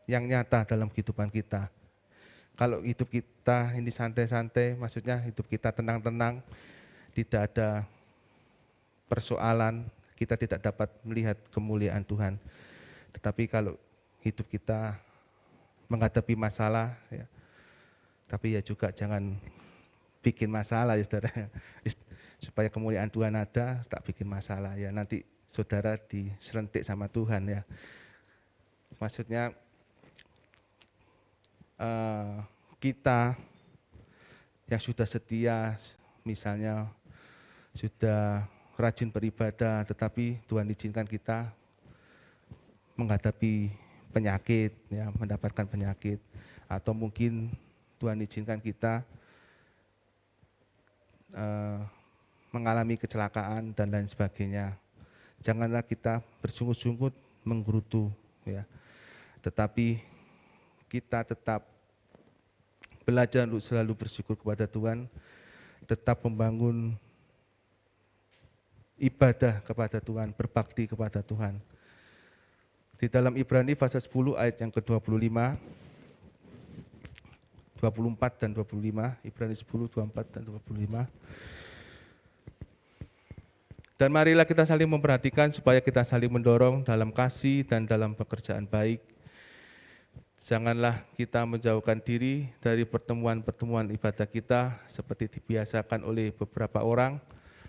yang nyata dalam kehidupan kita. Kalau hidup kita ini santai-santai, maksudnya hidup kita tenang-tenang, tidak ada persoalan, kita tidak dapat melihat kemuliaan Tuhan. Tetapi kalau hidup kita menghadapi masalah, ya, tapi ya juga jangan bikin masalah, ya saudara, supaya kemuliaan Tuhan ada, tak bikin masalah, ya nanti saudara diserentik sama Tuhan, ya. Maksudnya kita yang sudah setia, misalnya sudah rajin beribadah, tetapi Tuhan izinkan kita menghadapi penyakit, ya, mendapatkan penyakit, atau mungkin Tuhan izinkan kita mengalami kecelakaan dan lain sebagainya. Janganlah kita bersungut-sungut menggerutu, ya, tetapi kita tetap belajar untuk selalu bersyukur kepada Tuhan, tetap membangun ibadah kepada Tuhan, berbakti kepada Tuhan. Di dalam Ibrani pasal 10 ayat yang ke-25, 24 dan 25, Ibrani 10, 24 dan 25. Dan marilah kita saling memperhatikan supaya kita saling mendorong dalam kasih dan dalam pekerjaan baik. Janganlah kita menjauhkan diri dari pertemuan-pertemuan ibadah kita seperti dibiasakan oleh beberapa orang,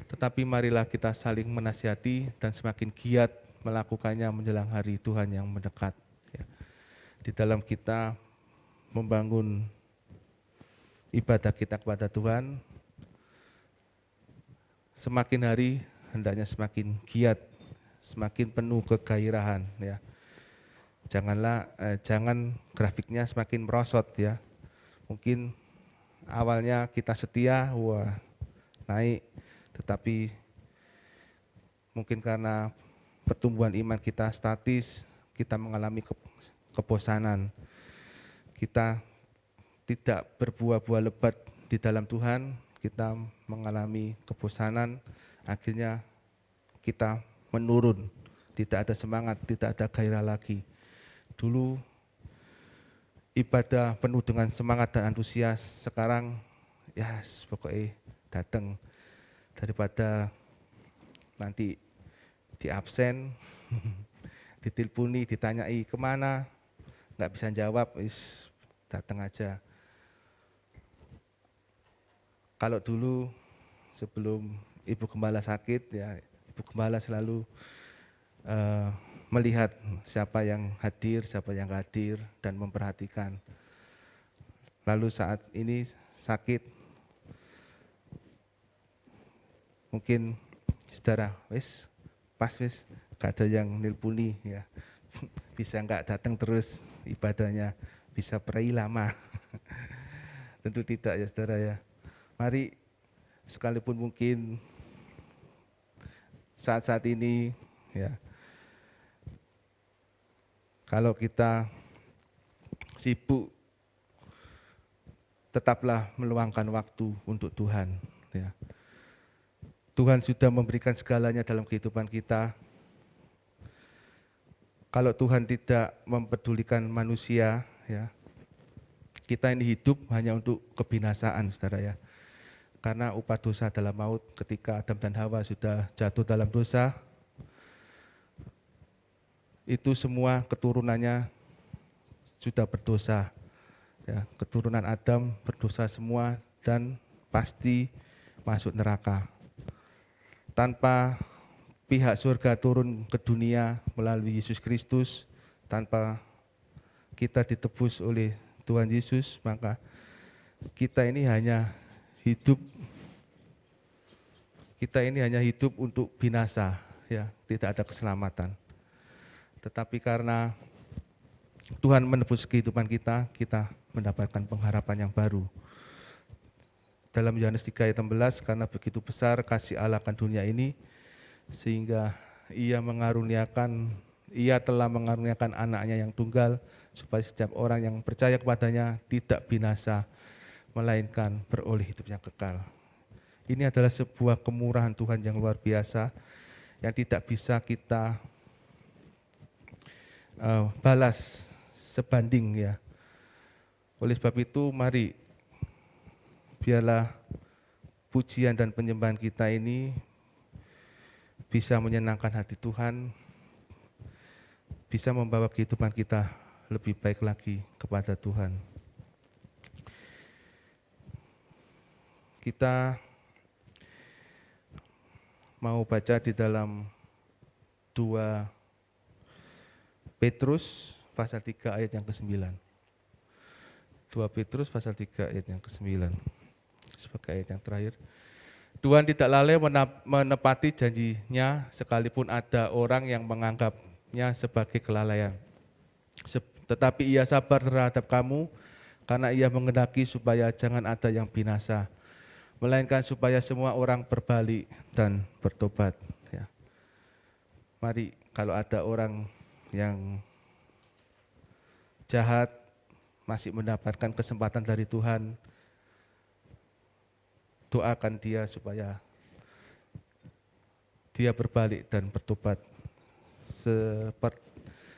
tetapi marilah kita saling menasihati dan semakin giat melakukannya menjelang hari Tuhan yang mendekat. Ya. Di dalam kita membangun ibadah kita kepada Tuhan, semakin hari hendaknya semakin giat, semakin penuh kegairahan, ya. Jangan grafiknya semakin merosot, ya. Mungkin awalnya kita setia, wah naik, tetapi mungkin karena pertumbuhan iman kita statis, kita mengalami kebosanan. Kita tidak berbuah-buah lebat di dalam Tuhan, kita mengalami kebosanan, akhirnya kita menurun, tidak ada semangat, tidak ada gairah lagi. Dulu ibadah penuh dengan semangat dan antusias, sekarang ya pokoknya datang, daripada nanti di absen, diteleponi, ditanyai kemana, nggak bisa jawab, datang aja. Kalau dulu sebelum Ibu Gembala sakit, ya Ibu Gembala selalu melihat siapa yang hadir, siapa yang nggak hadir, dan memperhatikan. Lalu saat ini sakit, mungkin saudara, pas gak ada yang nelponi, ya bisa nggak datang terus ibadahnya, bisa pray lama. Tentu tidak, ya saudara, ya. Mari sekalipun mungkin saat-saat ini ya, kalau kita sibuk, tetaplah meluangkan waktu untuk Tuhan. Ya. Tuhan sudah memberikan segalanya dalam kehidupan kita. Kalau Tuhan tidak mempedulikan manusia, ya, kita ini hidup hanya untuk kebinasaan, saudara ya. Karena upah dosa adalah maut. Ketika Adam dan Hawa sudah jatuh dalam dosa, itu semua keturunannya sudah berdosa. Ya, keturunan Adam berdosa semua dan pasti masuk neraka. Tanpa pihak surga turun ke dunia melalui Yesus Kristus, tanpa kita ditebus oleh Tuhan Yesus, maka kita ini hanya hidup untuk binasa, ya, tidak ada keselamatan. Tetapi karena Tuhan menebus kehidupan kita, kita mendapatkan pengharapan yang baru. Dalam Yohanes 3 ayat 16, karena begitu besar kasih Allah akan dunia ini, sehingga ia telah mengaruniakan anaknya yang tunggal, supaya setiap orang yang percaya kepadanya tidak binasa, melainkan beroleh hidup yang kekal. Ini adalah sebuah kemurahan Tuhan yang luar biasa, yang tidak bisa kita balas sebanding, ya. Oleh sebab itu, mari biarlah pujian dan penyembahan kita ini bisa menyenangkan hati Tuhan, bisa membawa kehidupan kita lebih baik lagi kepada Tuhan. Kita mau baca di dalam 2 Petrus pasal 3 ayat yang ke-9. 2 Petrus pasal 3 ayat yang ke-9. Sebagai ayat yang terakhir. Tuhan tidak lalai menepati janjinya sekalipun ada orang yang menganggapnya sebagai kelalaian. Tetapi ia sabar terhadap kamu karena ia menghendaki supaya jangan ada yang binasa, melainkan supaya semua orang berbalik dan bertobat. Ya. Mari, kalau ada orang yang jahat masih mendapatkan kesempatan dari Tuhan, doakan dia supaya dia berbalik dan bertobat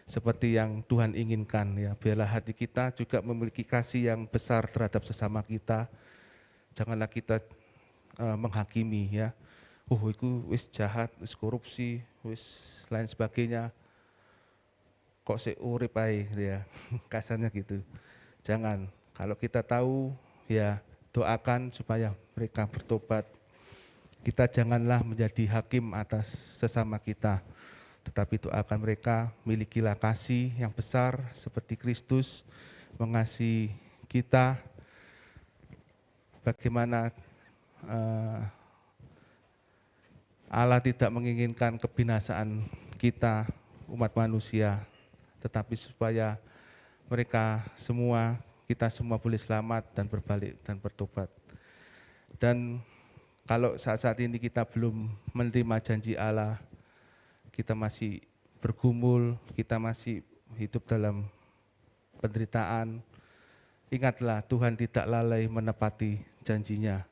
seperti yang Tuhan inginkan, ya. Biarlah hati kita juga memiliki kasih yang besar terhadap sesama kita. Janganlah kita menghakimi, ya. Oh, itu wis jahat, wis korupsi, wis lain sebagainya. Kok urip ae, ya. Kasarnya gitu. Jangan. Kalau kita tahu, ya, doakan supaya mereka bertobat. Kita janganlah menjadi hakim atas sesama kita, tetapi doakan mereka milikilah kasih yang besar seperti Kristus mengasihi kita. Bagaimana Allah tidak menginginkan kebinasaan kita, umat manusia, tetapi supaya mereka semua, kita semua boleh selamat dan berbalik dan bertobat. Dan kalau saat-saat ini kita belum menerima janji Allah, kita masih bergumul, kita masih hidup dalam penderitaan, ingatlah Tuhan tidak lalai menepati janjinya.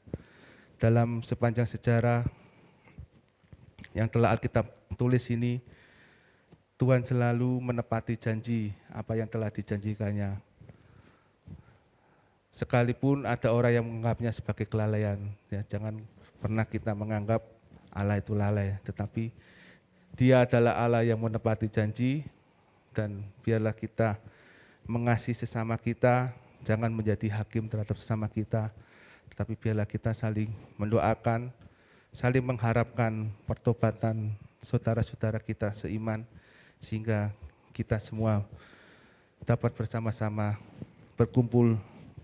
Dalam sepanjang sejarah yang telah Alkitab tulis ini, Tuhan selalu menepati janji apa yang telah dijanjikannya. Sekalipun ada orang yang menganggapnya sebagai kelalaian, ya, jangan pernah kita menganggap Allah itu lalai, tetapi Dia adalah Allah yang menepati janji, dan biarlah kita mengasihi sesama kita, jangan menjadi hakim terhadap sesama kita, tetapi biarlah kita saling mendoakan, saling mengharapkan pertobatan saudara-saudara kita seiman, sehingga kita semua dapat bersama-sama berkumpul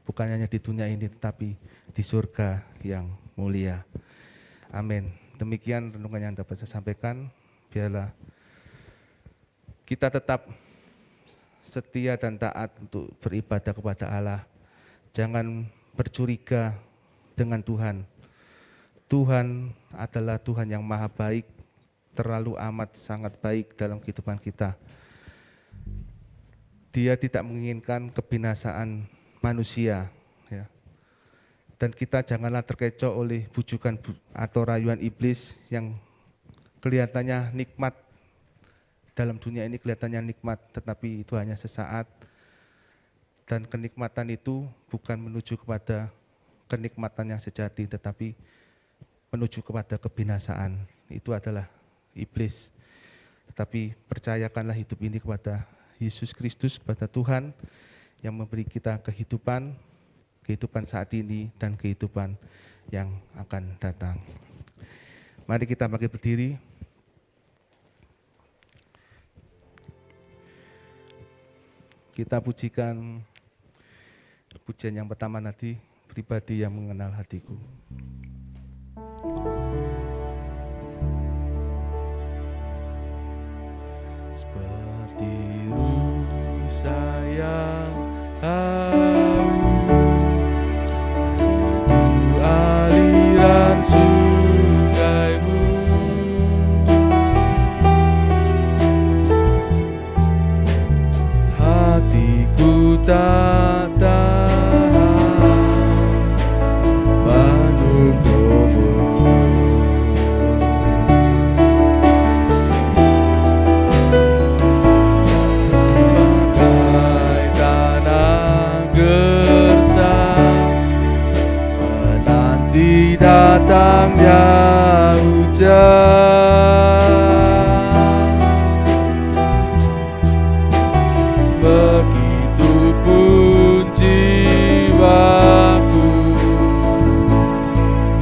bukan hanya di dunia ini, tetapi di surga yang mulia. Amin. Demikian renungan yang dapat saya sampaikan. Biarlah kita tetap setia dan taat untuk beribadah kepada Allah. Jangan bercuriga dengan Tuhan. Tuhan adalah Tuhan yang maha baik, terlalu amat sangat baik dalam kehidupan kita. Dia tidak menginginkan kebinasaan manusia, ya. Dan kita janganlah terkecoh oleh bujukan atau rayuan iblis yang kelihatannya nikmat. Dalam dunia ini kelihatannya nikmat, tetapi itu hanya sesaat. Dan kenikmatan itu bukan menuju kepada kenikmatan yang sejati, tetapi menuju kepada kebinasaan. Itu adalah iblis. Tetapi percayakanlah hidup ini kepada Yesus Kristus, kepada Tuhan yang memberi kita kehidupan saat ini dan kehidupan yang akan datang. Mari kita bangkit berdiri. Kita pujikan pujian yang pertama nanti, pribadi yang mengenal hatiku. Seperti sayang haus rindu aliran sungaimu, hatiku tak tahan menunggumu. Datangnya hujan, begitupun jiwaku,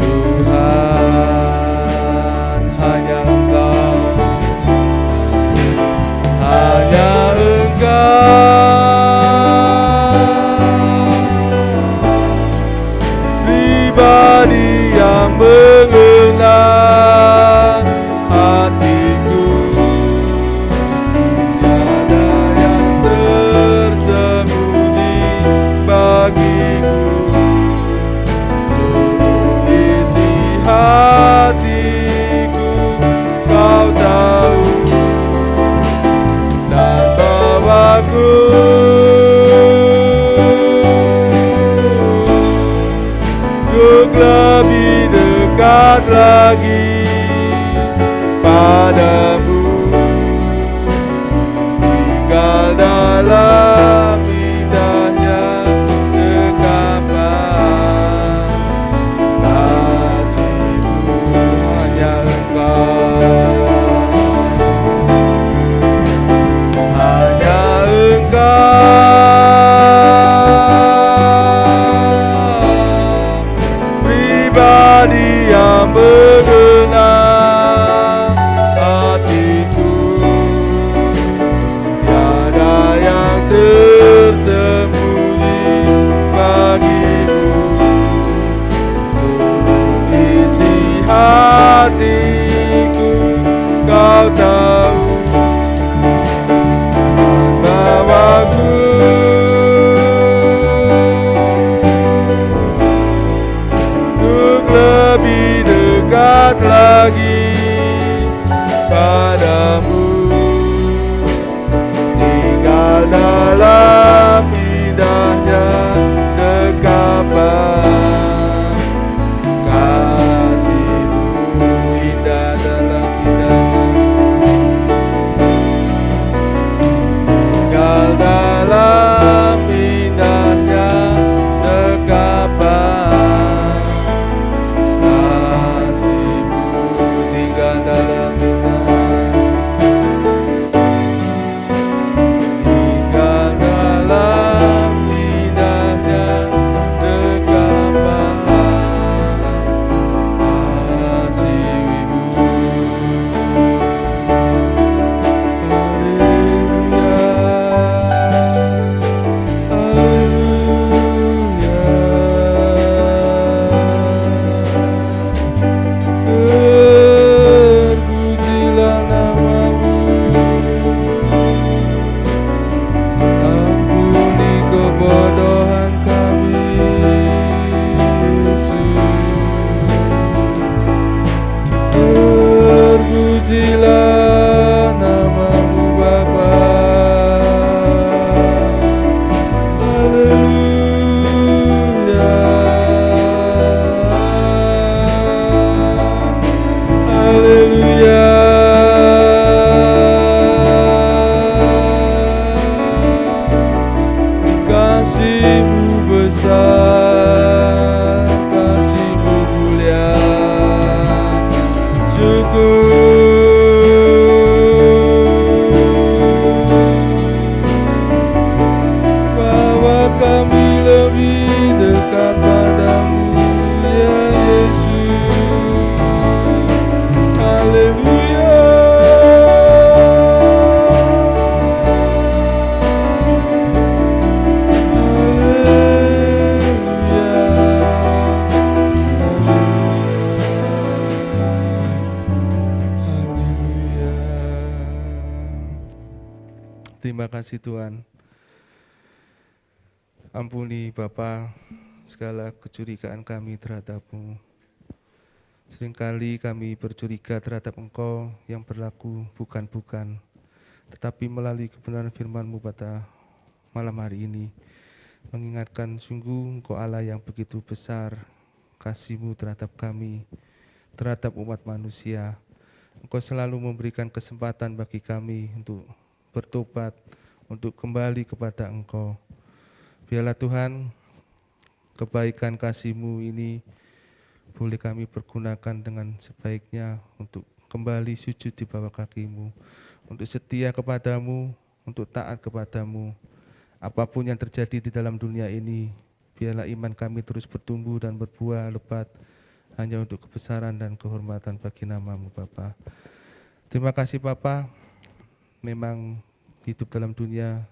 Tuhan, hanya Engkau, pribadi yang mengenal hatiku, tiada yang tersembunyi bagiku, seluruh isi hatiku Kau tahu, dan bawaku untuk lebih dekat lagi padamu, tinggal dalam indahnya dekapan kasih-Mu, hanya Engkau, hanya pribadi yang mengenal hati. Terima kasih Tuhan. Ampuni Bapa segala kecurigaan kami terhadap-Mu. Seringkali kami bercuriga terhadap Engkau yang berlaku bukan-bukan, tetapi melalui kebenaran firman-Mu pada malam hari ini, mengingatkan sungguh Engkau Allah yang begitu besar kasih-Mu terhadap kami, terhadap umat manusia. Engkau selalu memberikan kesempatan bagi kami untuk bertobat, untuk kembali kepada Engkau. Biarlah Tuhan, kebaikan kasih-Mu ini boleh kami pergunakan dengan sebaiknya untuk kembali sujud di bawah kaki-Mu, untuk setia kepada-Mu, untuk taat kepada-Mu. Apapun yang terjadi di dalam dunia ini, biarlah iman kami terus bertumbuh dan berbuah lebat hanya untuk kebesaran dan kehormatan bagi nama-Mu Bapa. Terima kasih Bapa. Memang hidup dalam dunia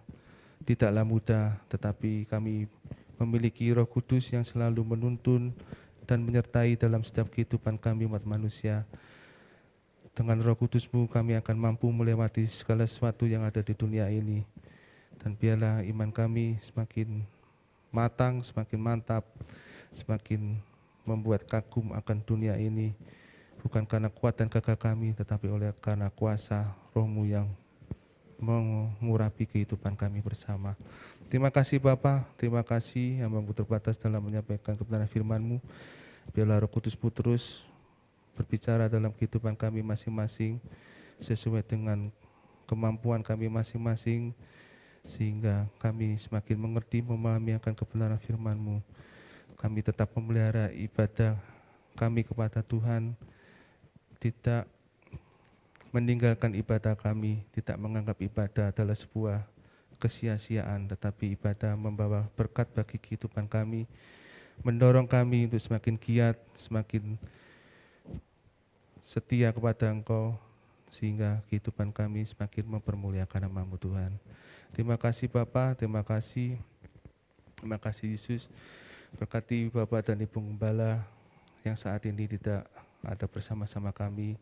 tidaklah mudah, tetapi kami memiliki Roh Kudus yang selalu menuntun dan menyertai dalam setiap kehidupan kami umat manusia. Dengan Roh Kudus-Mu kami akan mampu melewati segala sesuatu yang ada di dunia ini. Dan biarlah iman kami semakin matang, semakin mantap, semakin membuat kagum akan dunia ini. Bukan karena kuat dan gagah kami, tetapi oleh karena kuasa Roh-Mu yang mengurapi kehidupan kami bersama. Terima kasih Bapa, terima kasih hamba-Mu terbatas dalam menyampaikan kebenaran firman-Mu. Biarlah Roh Kudus-Mu terus berbicara dalam kehidupan kami masing-masing, sesuai dengan kemampuan kami masing-masing, sehingga kami semakin mengerti, memahami akan kebenaran firman-Mu. Kami tetap memelihara ibadah kami kepada Tuhan, tidak meninggalkan ibadah kami, tidak menganggap ibadah adalah sebuah kesia-siaan, tetapi ibadah membawa berkat bagi kehidupan kami, mendorong kami untuk semakin giat, semakin setia kepada Engkau, sehingga kehidupan kami semakin mempermuliakan nama-Mu Tuhan. Terima kasih Bapa, terima kasih Yesus. Berkati Bapak dan Ibu Gembala yang saat ini tidak ada bersama-sama kami.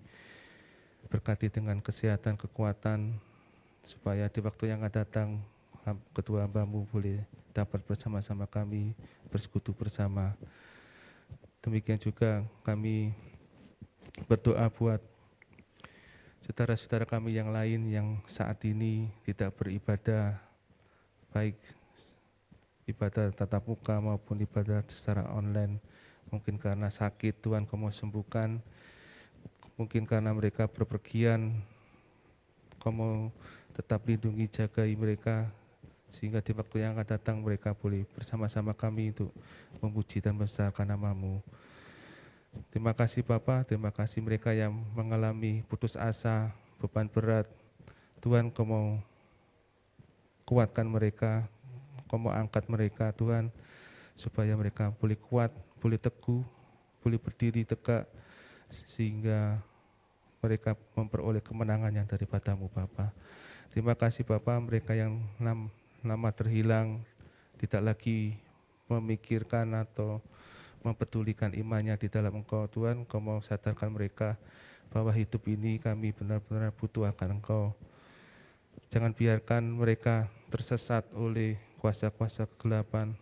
Berkati dengan kesehatan, kekuatan, supaya di waktu yang akan datang kedua hamba-Mu boleh dapat bersama-sama kami, bersekutu bersama. Demikian juga kami berdoa buat saudara-saudara kami yang lain yang saat ini tidak beribadah, baik ibadah tatap muka maupun ibadah secara online. Mungkin karena sakit Tuhan Kau mau sembuhkan, mungkin karena mereka berpergian, Kau mau tetap lindungi, jagai mereka, sehingga di waktu yang akan datang mereka boleh bersama-sama kami untuk memuji dan membesarkan nama-Mu. Terima kasih Bapa, terima kasih mereka yang mengalami putus asa, beban berat. Tuhan Kau mau kuatkan mereka, Kau mau angkat mereka Tuhan, supaya mereka boleh kuat, boleh teguh, boleh berdiri tegak, sehingga mereka memperoleh kemenangan yang daripada-Mu Bapa. Terima kasih Bapa, mereka yang lama terhilang, tidak lagi memikirkan atau mempedulikan imannya di dalam Engkau Tuhan. Kau mau sadarkan mereka bahwa hidup ini kami benar-benar butuh akan Engkau. Jangan biarkan mereka tersesat oleh kuasa-kuasa kegelapan,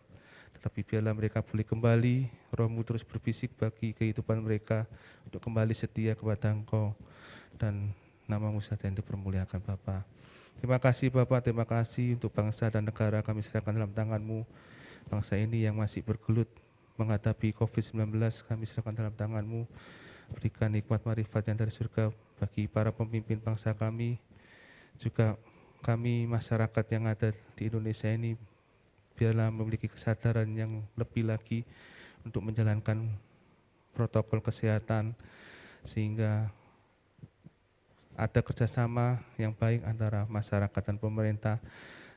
tetapi biarlah mereka boleh kembali, Roh-Mu terus berbisik bagi kehidupan mereka untuk kembali setia kepada Engkau, dan nama-Mu saja yang dipermuliakan Bapa. Terima kasih Bapa, terima kasih untuk bangsa dan negara kami serahkan dalam tangan-Mu. Bangsa ini yang masih bergelut menghadapi COVID-19 kami serahkan dalam tangan-Mu. Berikan nikmat marifat yang dari surga bagi para pemimpin bangsa kami, juga kami masyarakat yang ada di Indonesia ini, biarlah memiliki kesadaran yang lebih lagi untuk menjalankan protokol kesehatan, sehingga ada kerjasama yang baik antara masyarakat dan pemerintah,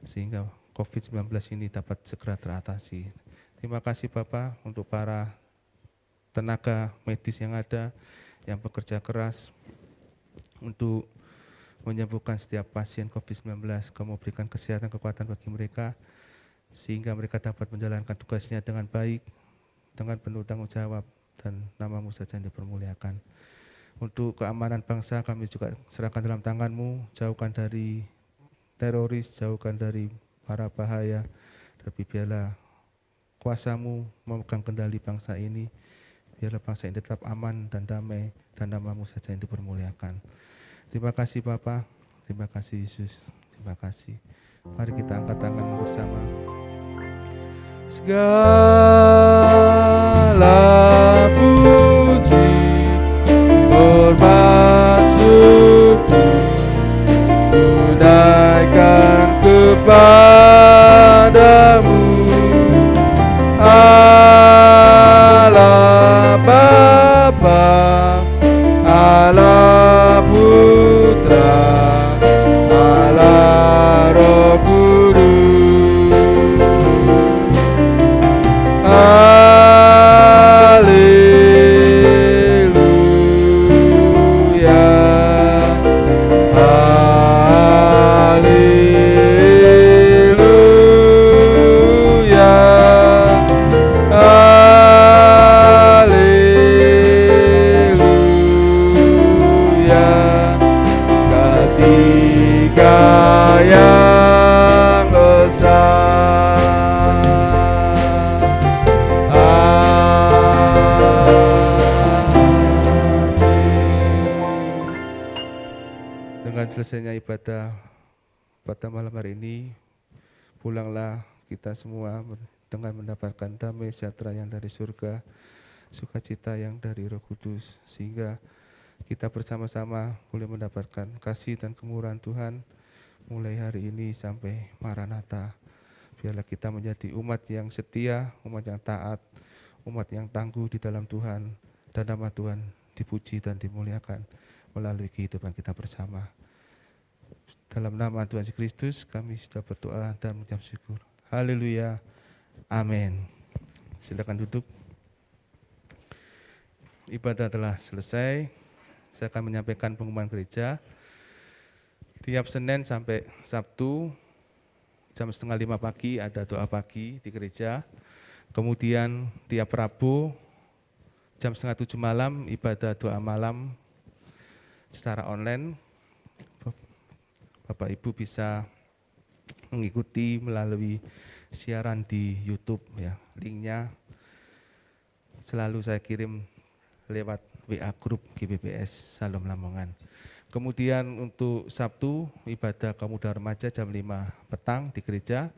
sehingga COVID-19 ini dapat segera teratasi. Terima kasih Bapak untuk para tenaga medis yang ada, yang bekerja keras untuk menyembuhkan setiap pasien COVID-19. Kamu berikan kesehatan, kekuatan bagi mereka, sehingga mereka dapat menjalankan tugasnya dengan baik, dengan penuh tanggung jawab, dan nama-Mu saja yang dipermuliakan. Untuk keamanan bangsa kami juga serahkan dalam tangan-Mu, jauhkan dari teroris, jauhkan dari para bahaya, tapi biarlah kuasa-Mu memegang kendali bangsa ini, biarlah bangsa ini tetap aman dan damai, dan nama-Mu saja yang dipermuliakan. Terima kasih Bapa, terima kasih Yesus, terima kasih. Mari kita angkat tangan bersama. Segala puji, hormat, syukur tunaikan kepadamu, Allah Bapa, Allah Putra, Allah Roh Kudus. Haleluya, haleluya, haleluya. Ketiga yang esa. Dengan selesainya ibadah pada malam hari ini, pulanglah kita semua dengan mendapatkan damai sejahtera yang dari surga, sukacita yang dari Roh Kudus, sehingga kita bersama-sama boleh mendapatkan kasih dan kemurahan Tuhan mulai hari ini sampai Maranatha. Biarlah kita menjadi umat yang setia, umat yang taat, umat yang tangguh di dalam Tuhan, dan nama Tuhan dipuji dan dimuliakan melalui kehidupan kita bersama. Dalam nama Tuhan Yesus Kristus kami sudah berdoa dan mengucap syukur. Haleluya. Amin. Silakan duduk. Ibadah telah selesai. Saya akan menyampaikan pengumuman gereja. Tiap Senin sampai Sabtu jam 4:30 pagi ada doa pagi di gereja. Kemudian tiap Rabu jam 6:30 malam ibadah doa malam secara online. Bapak Ibu bisa mengikuti melalui siaran di YouTube ya. Linknya selalu saya kirim lewat WA grup GBBS Salom Lamongan. Kemudian untuk Sabtu ibadah kaum muda remaja jam 5 petang di gereja,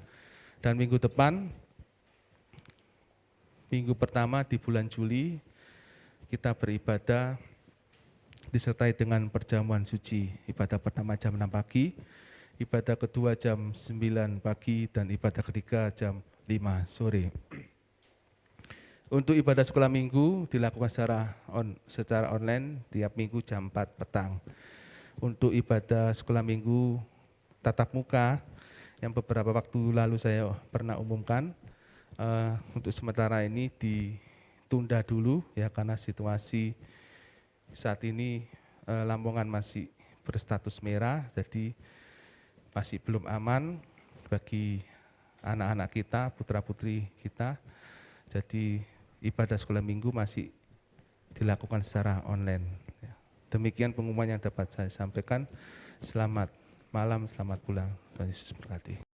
dan minggu depan, minggu pertama di bulan Juli, kita beribadah disertai dengan perjamuan suci. Ibadah pertama jam 6 pagi, ibadah kedua jam 9 pagi, dan ibadah ketiga jam 5 sore. Untuk ibadah sekolah minggu dilakukan secara online tiap minggu jam 4 petang. Untuk ibadah sekolah minggu tatap muka yang beberapa waktu lalu saya pernah umumkan, untuk sementara ini ditunda dulu ya, karena situasi saat ini Lamongan masih berstatus merah, jadi masih belum aman bagi anak-anak kita, putra-putri kita. Jadi ibadah sekolah minggu masih dilakukan secara online. Demikian pengumuman yang dapat saya sampaikan. Selamat malam, selamat pulang. Tuhan Yesus berkati.